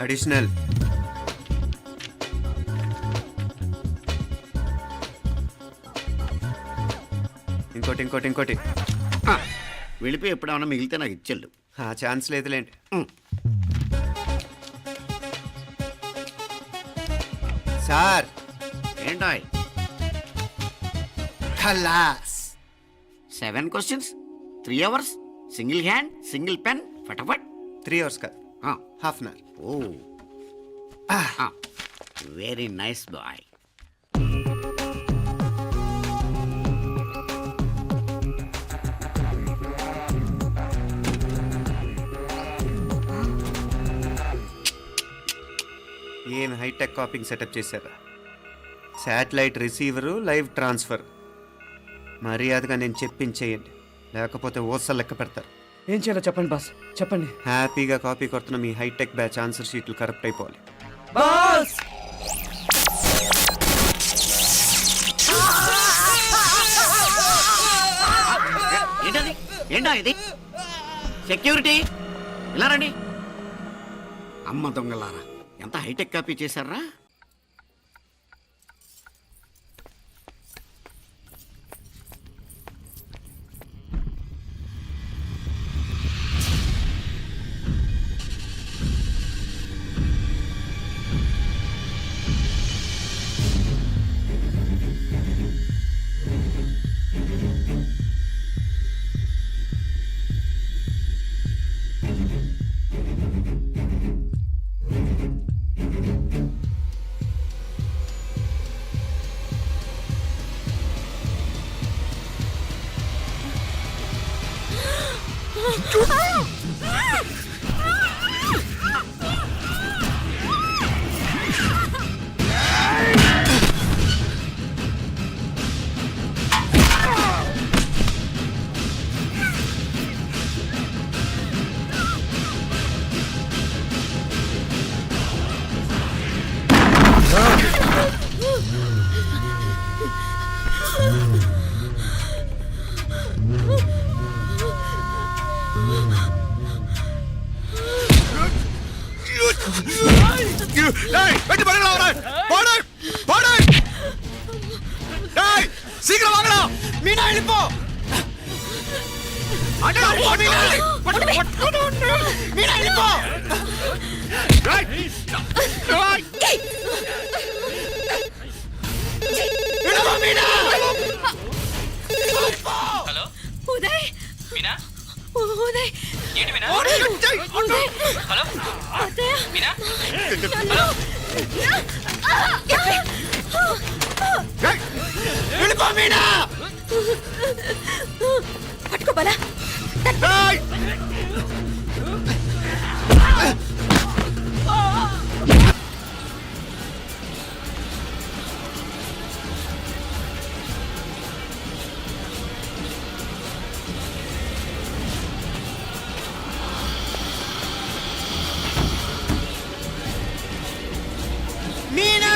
అడిషనల్. ఇంకోటి ఇంకోటి ఇంకోటి. వెళ్ళిపోయి ఎప్పుడేమన్నా మిగిలితే నాకు ఇచ్చేళ్ళు. ఆ ఛాన్స్ లేదులేండి. సార్ ఏంటాయ్? ఖలాస్. 7 questions, 3 hours, single hand, single pen, ఫటాఫట్. 3 hours కాదు, half an hour. Oh, very nice boy. ఏం హైటెక్ కాపింగ్ సెటప్ చేశారా? Satellite receiver, live transfer. మర్యాదగా నేను చెప్పించేయండి, లేకపోతే ఓసలు లెక్క పెడతారు. ఏం చేయాలో చెప్పండి బాస్, చెప్పండి. హ్యాపీగా కాపీ కొడుతున్న మీ హైటెక్ బ్యాచ్ ఆన్సర్ షీట్లు కరెక్ట్ అయిపోవాలి. బాస్ ఏంటది? ఏంటా ఇది? సెక్యూరిటీ ఇలా రండి. అమ్మ దొంగలారా, ఎంత హైటెక్ కాపీ చేశారా? సీక్రెట్ వాంగడా మీనా వెళ్ళిపో. మీనా వెళ్ళిపో. హలో ఉదయ్. మీనా ఉదయ్ పట్టుకో బలా. మీనా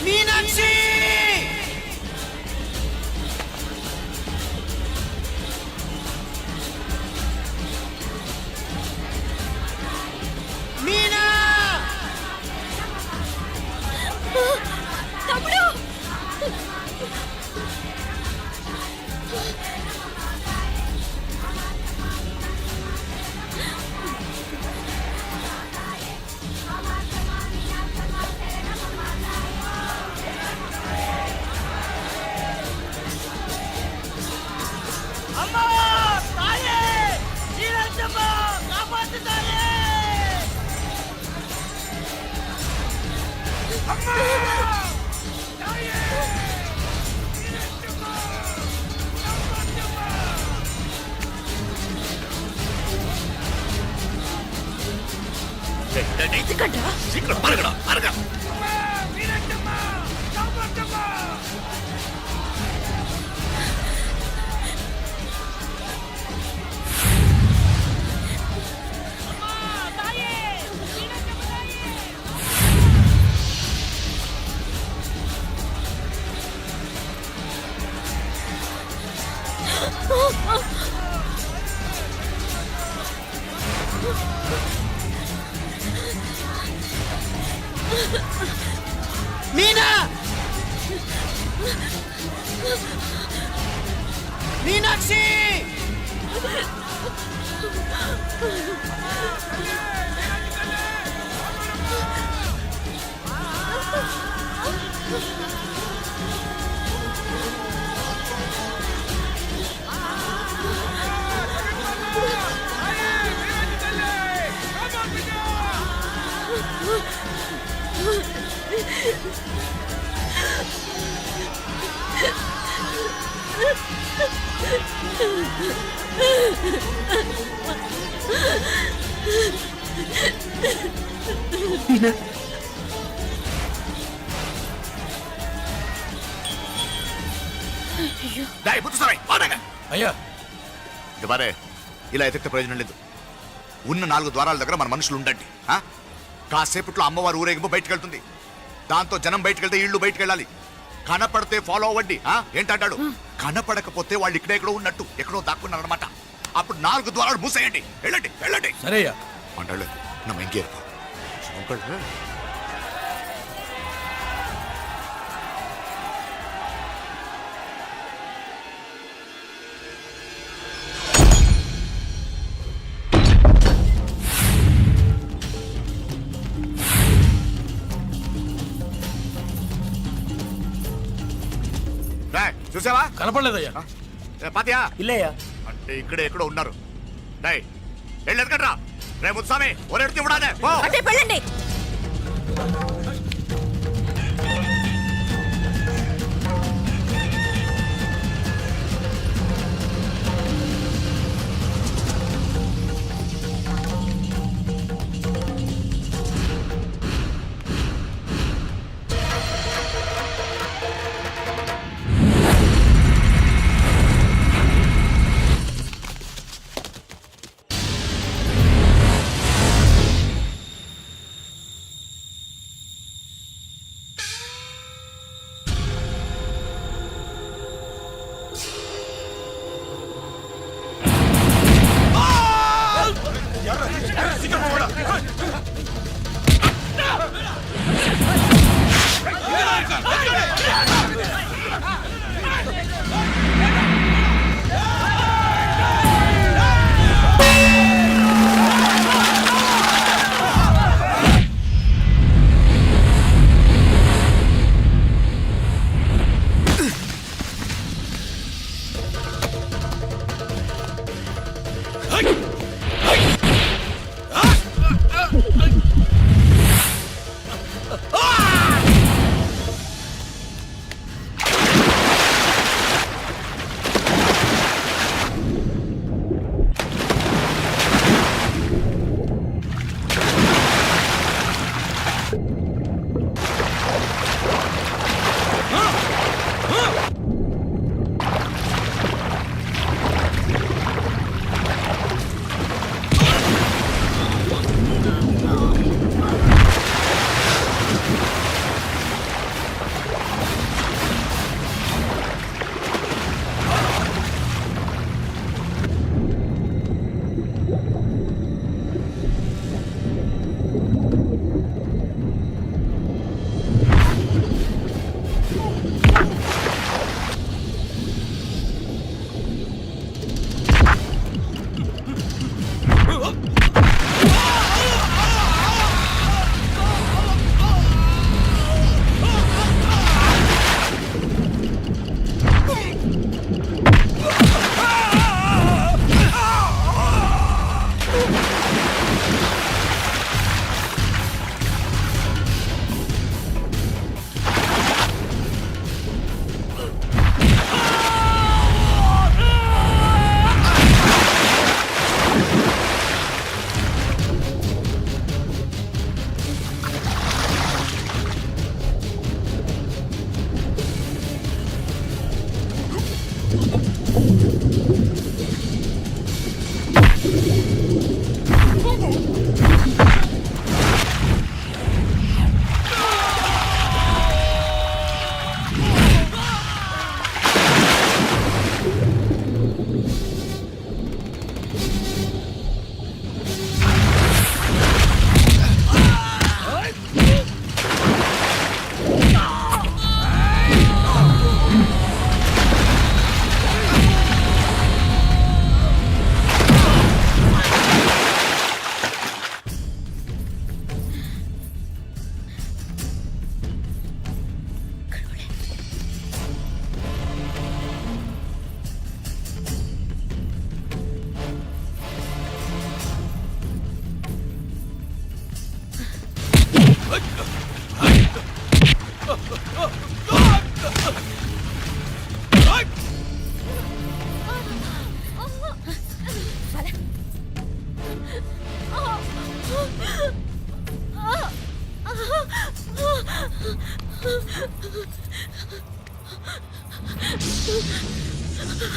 మీనాక్షి మీనా తమ్ముడు అమ్మా తాయే నీరజమ్మ కాపాడు తాయే అమ్మా తాయే నీరజమ్మ ఎందుకంటా శీఘ్రం పరగడా పరగ నీరజమ్మ కాపాడమ్మ మీనా మీనాక్షి అయ్యా ఇవారే ఇలా ఎతికితే ప్రయోజనం లేదు. ఉన్న 4 ద్వారాల దగ్గర మన మనుషులు ఉండండి. కాసేపట్లో అమ్మవారు ఊరేగింపు బయటకు వెళ్తుంది. దాంతో జనం బయటకు వెళ్తే ఇళ్ళు బయటకు వెళ్ళాలి. కనపడితే ఫాలో అవ్వండి. ఏంటంటాడు? కనపడకపోతే వాళ్ళు ఇక్కడే ఎక్కడో ఉన్నట్టు ఎక్కడో దాక్కున్నారు అనమాట. అప్పుడు 4 ద్వారాలు మూసేయండి. వెళ్ళండి వెళ్ళండి. సరేయ్యా అంటాడు நம்ம இங்கே இருப்போம். చూసావా? కనపడలేదయ్యా. పాతియా ఇల్లయ్యా. అంటే ఇక్కడే ఎక్కడో ఉన్నారు. వెళ్ళి ఎదగట్రా. రే ముత్స్వామి ఒరెడుతూ ఇవ్వడానే అంటే పెళ్ళండి.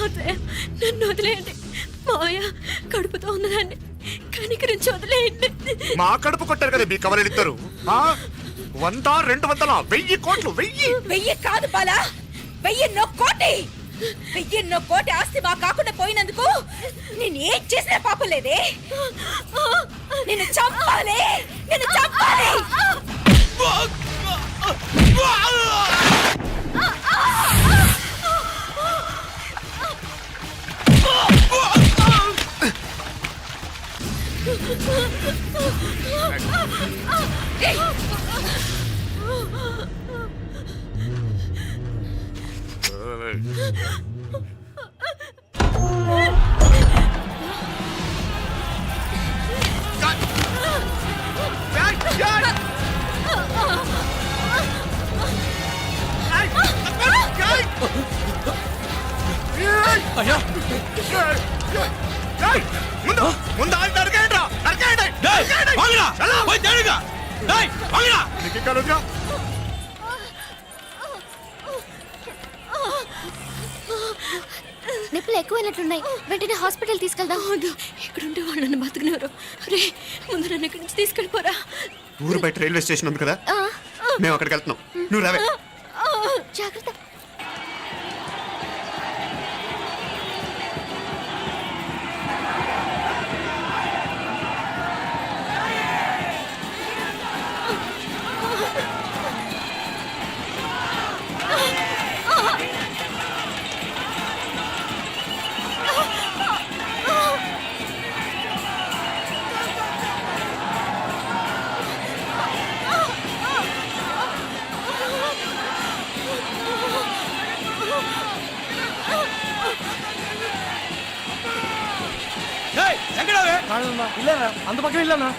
అదే నన్ను వదిలేయండి మావయ్య, కడుపుతో ఉన్నదాన్ని కనికరించి వదిలేయండి. మా కడుపు కొట్టారు కదా మీ కవలలిద్దరు. 100, 200, 1000 కోట్లు, 1000. 1000 కాదు బాలా, 1000 కోటి. 1000 కోటి ఆస్తి మా కాకుండా పోయినందుకు నేను ఏం చేసినా పాపం లేదే. నిన్ను చంపాలి, నిన్ను చంపాలి. ముందు ముందు ఆళ్ళు నరకేయండిరా, నరకేయండి. నీకు ఇంకా రోజుగా? నొప్పులు ఎక్కువైనట్లున్నాయి, వెంటనే హాస్పిటల్ తీసుకెళ్దాం. ఇక్కడ ఉండే వాళ్ళు నన్ను బతుకునేవారు. రే ముందు నన్ను ఇక్కడి నుంచి తీసుకెళ్ళిపోరా. ఊరు బయట రైల్వే స్టేషన్ ఉంది కదా, మేము అక్కడికి వెళ్తున్నాం. నువ్వు రావే. జాగ్రత్త. ఇల్లేనా, అంత పక్కన ఇల్లేనా?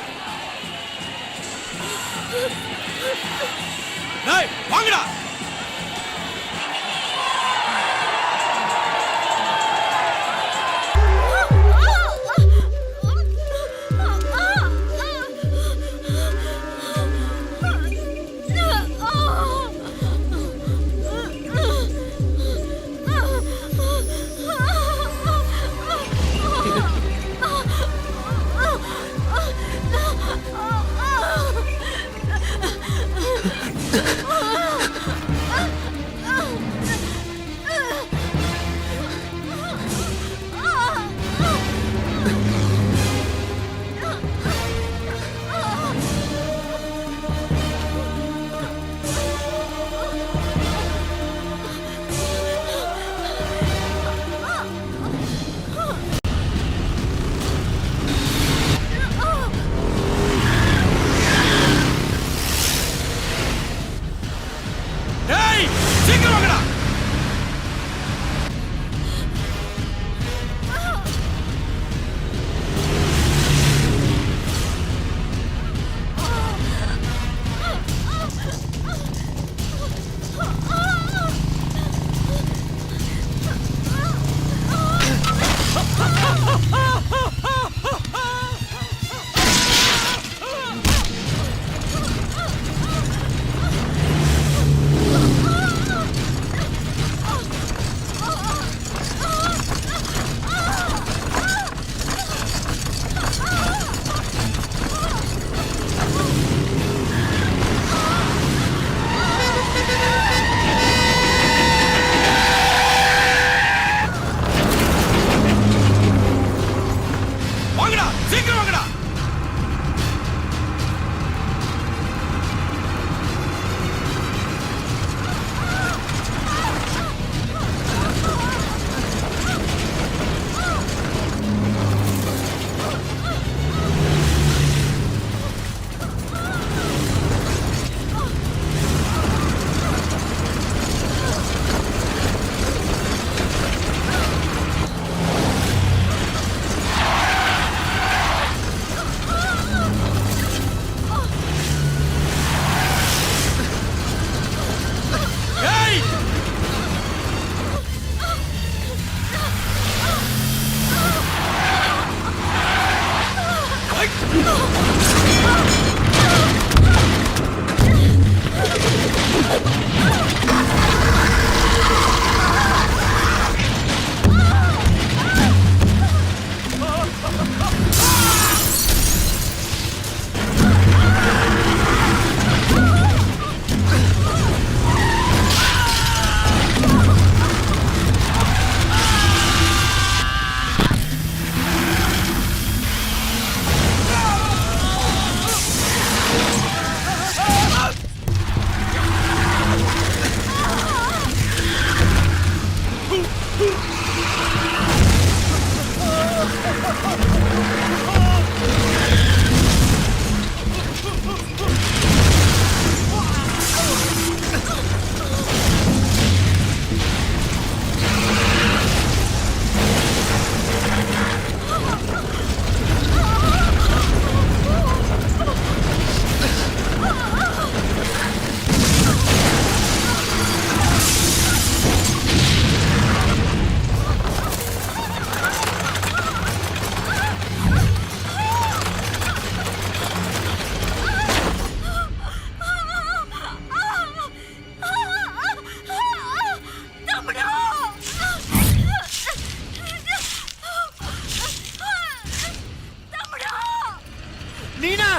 నీనా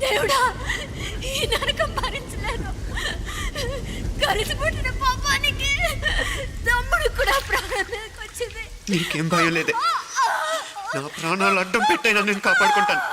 దేవుడా ఈ నరకం భరించలేను. కలిసి పుట్టిన పాపానికి తమ్ముడు కూడా ప్రాణానికి వచ్చింది. నీకేం భయం లేదే, నా ప్రాణాలు అడ్డం పెట్టైనా నేను కాపాడుకుంటాను.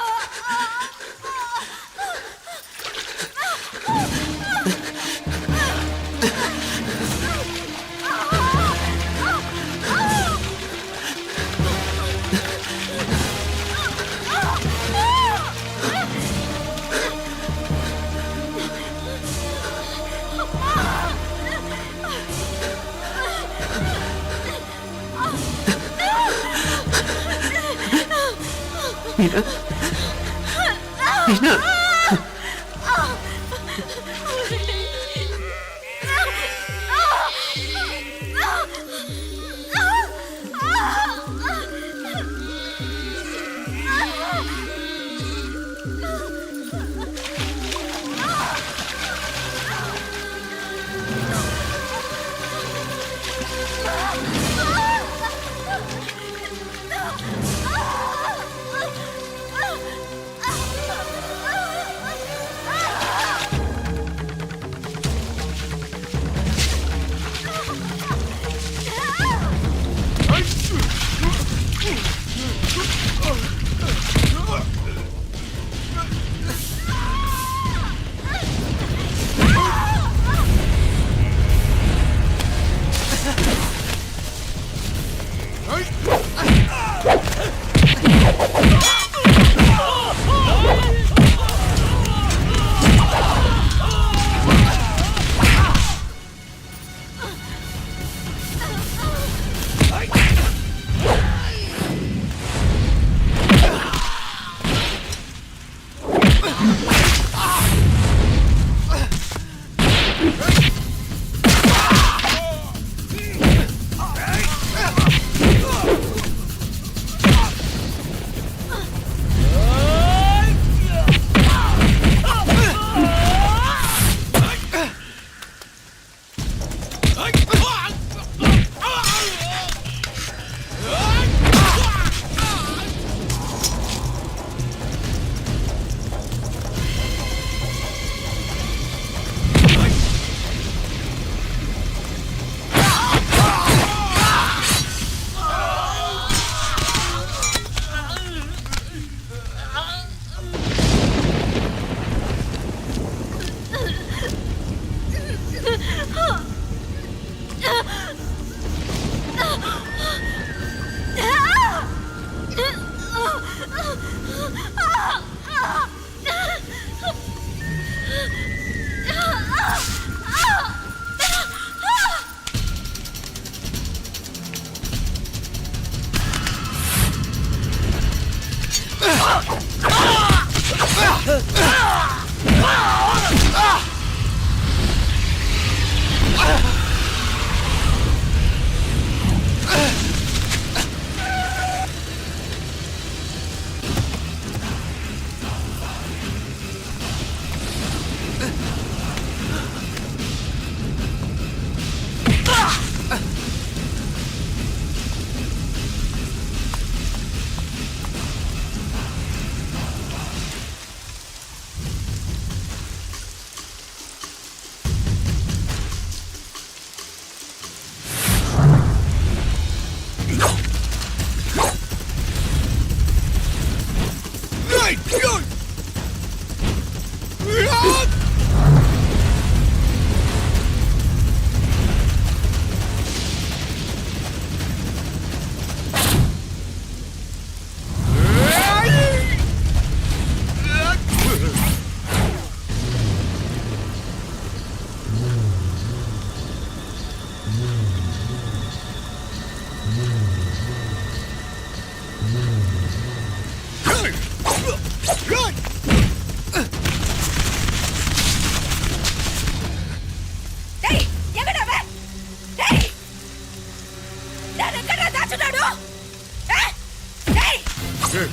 బాలా,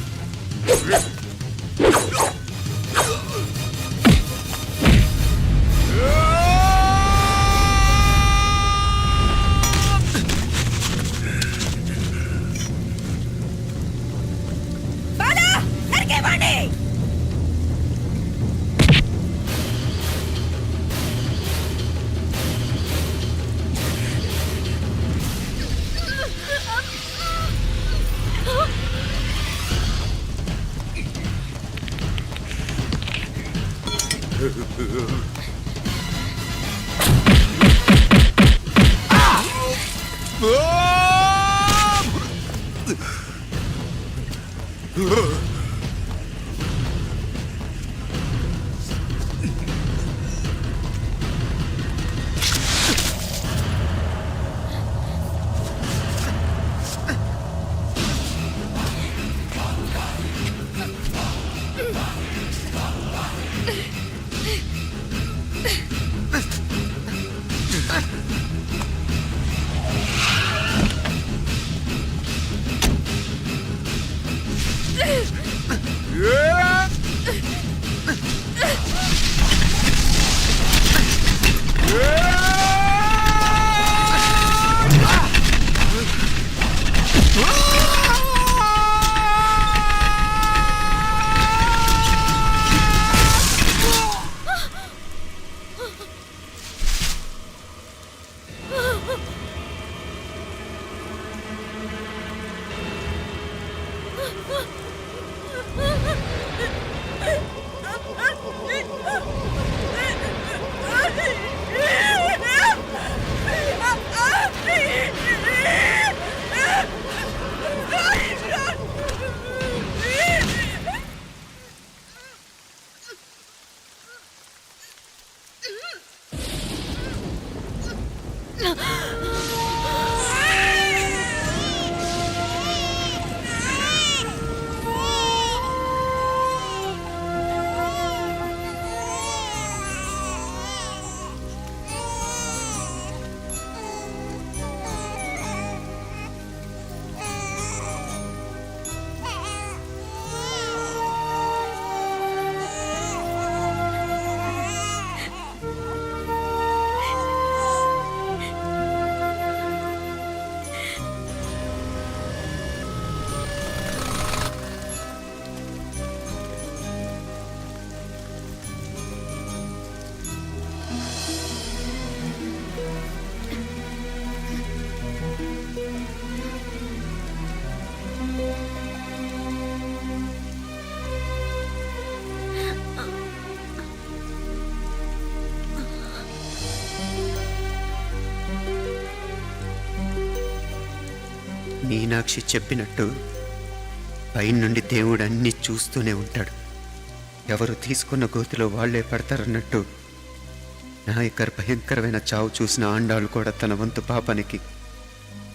నరికేవాణ్ణి. మీనాక్షి చెప్పినట్టు పైనుండి దేవుడు అన్నీ చూస్తూనే ఉంటాడు. ఎవరు తీసుకున్న గోతిలో వాళ్లే పడతారన్నట్టు నాయకర్ భయంకరమైన చావు చూసిన ఆండాళ్ళు కూడా తన వంతు పాపానికి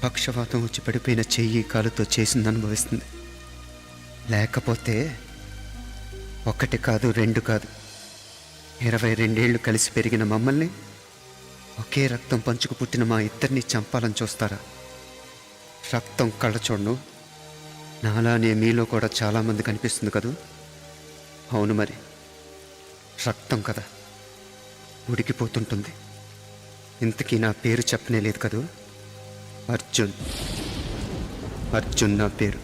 పక్షవాతం వచ్చి పడిపోయిన చెయ్యి కాలుతో చేసింది అనుభవిస్తుంది. లేకపోతే ఒకటి కాదు, రెండు కాదు, 22 ఏళ్ళు కలిసి పెరిగిన మమ్మల్ని ఒకే రక్తం పంచుకు పుట్టిన మా ఇద్దరిని చంపాలని చూస్తారా? రక్తం కళ్ళ చూడను, నాలానే మీలో కూడా చాలామంది కనిపిస్తుంది కదూ. అవును మరి, రక్తం కదా, ఉడికిపోతుంటుంది. ఇంతకీ నా పేరు చెప్పనే లేదు కదూ. అర్జున్. అర్జున్ నా పేరు.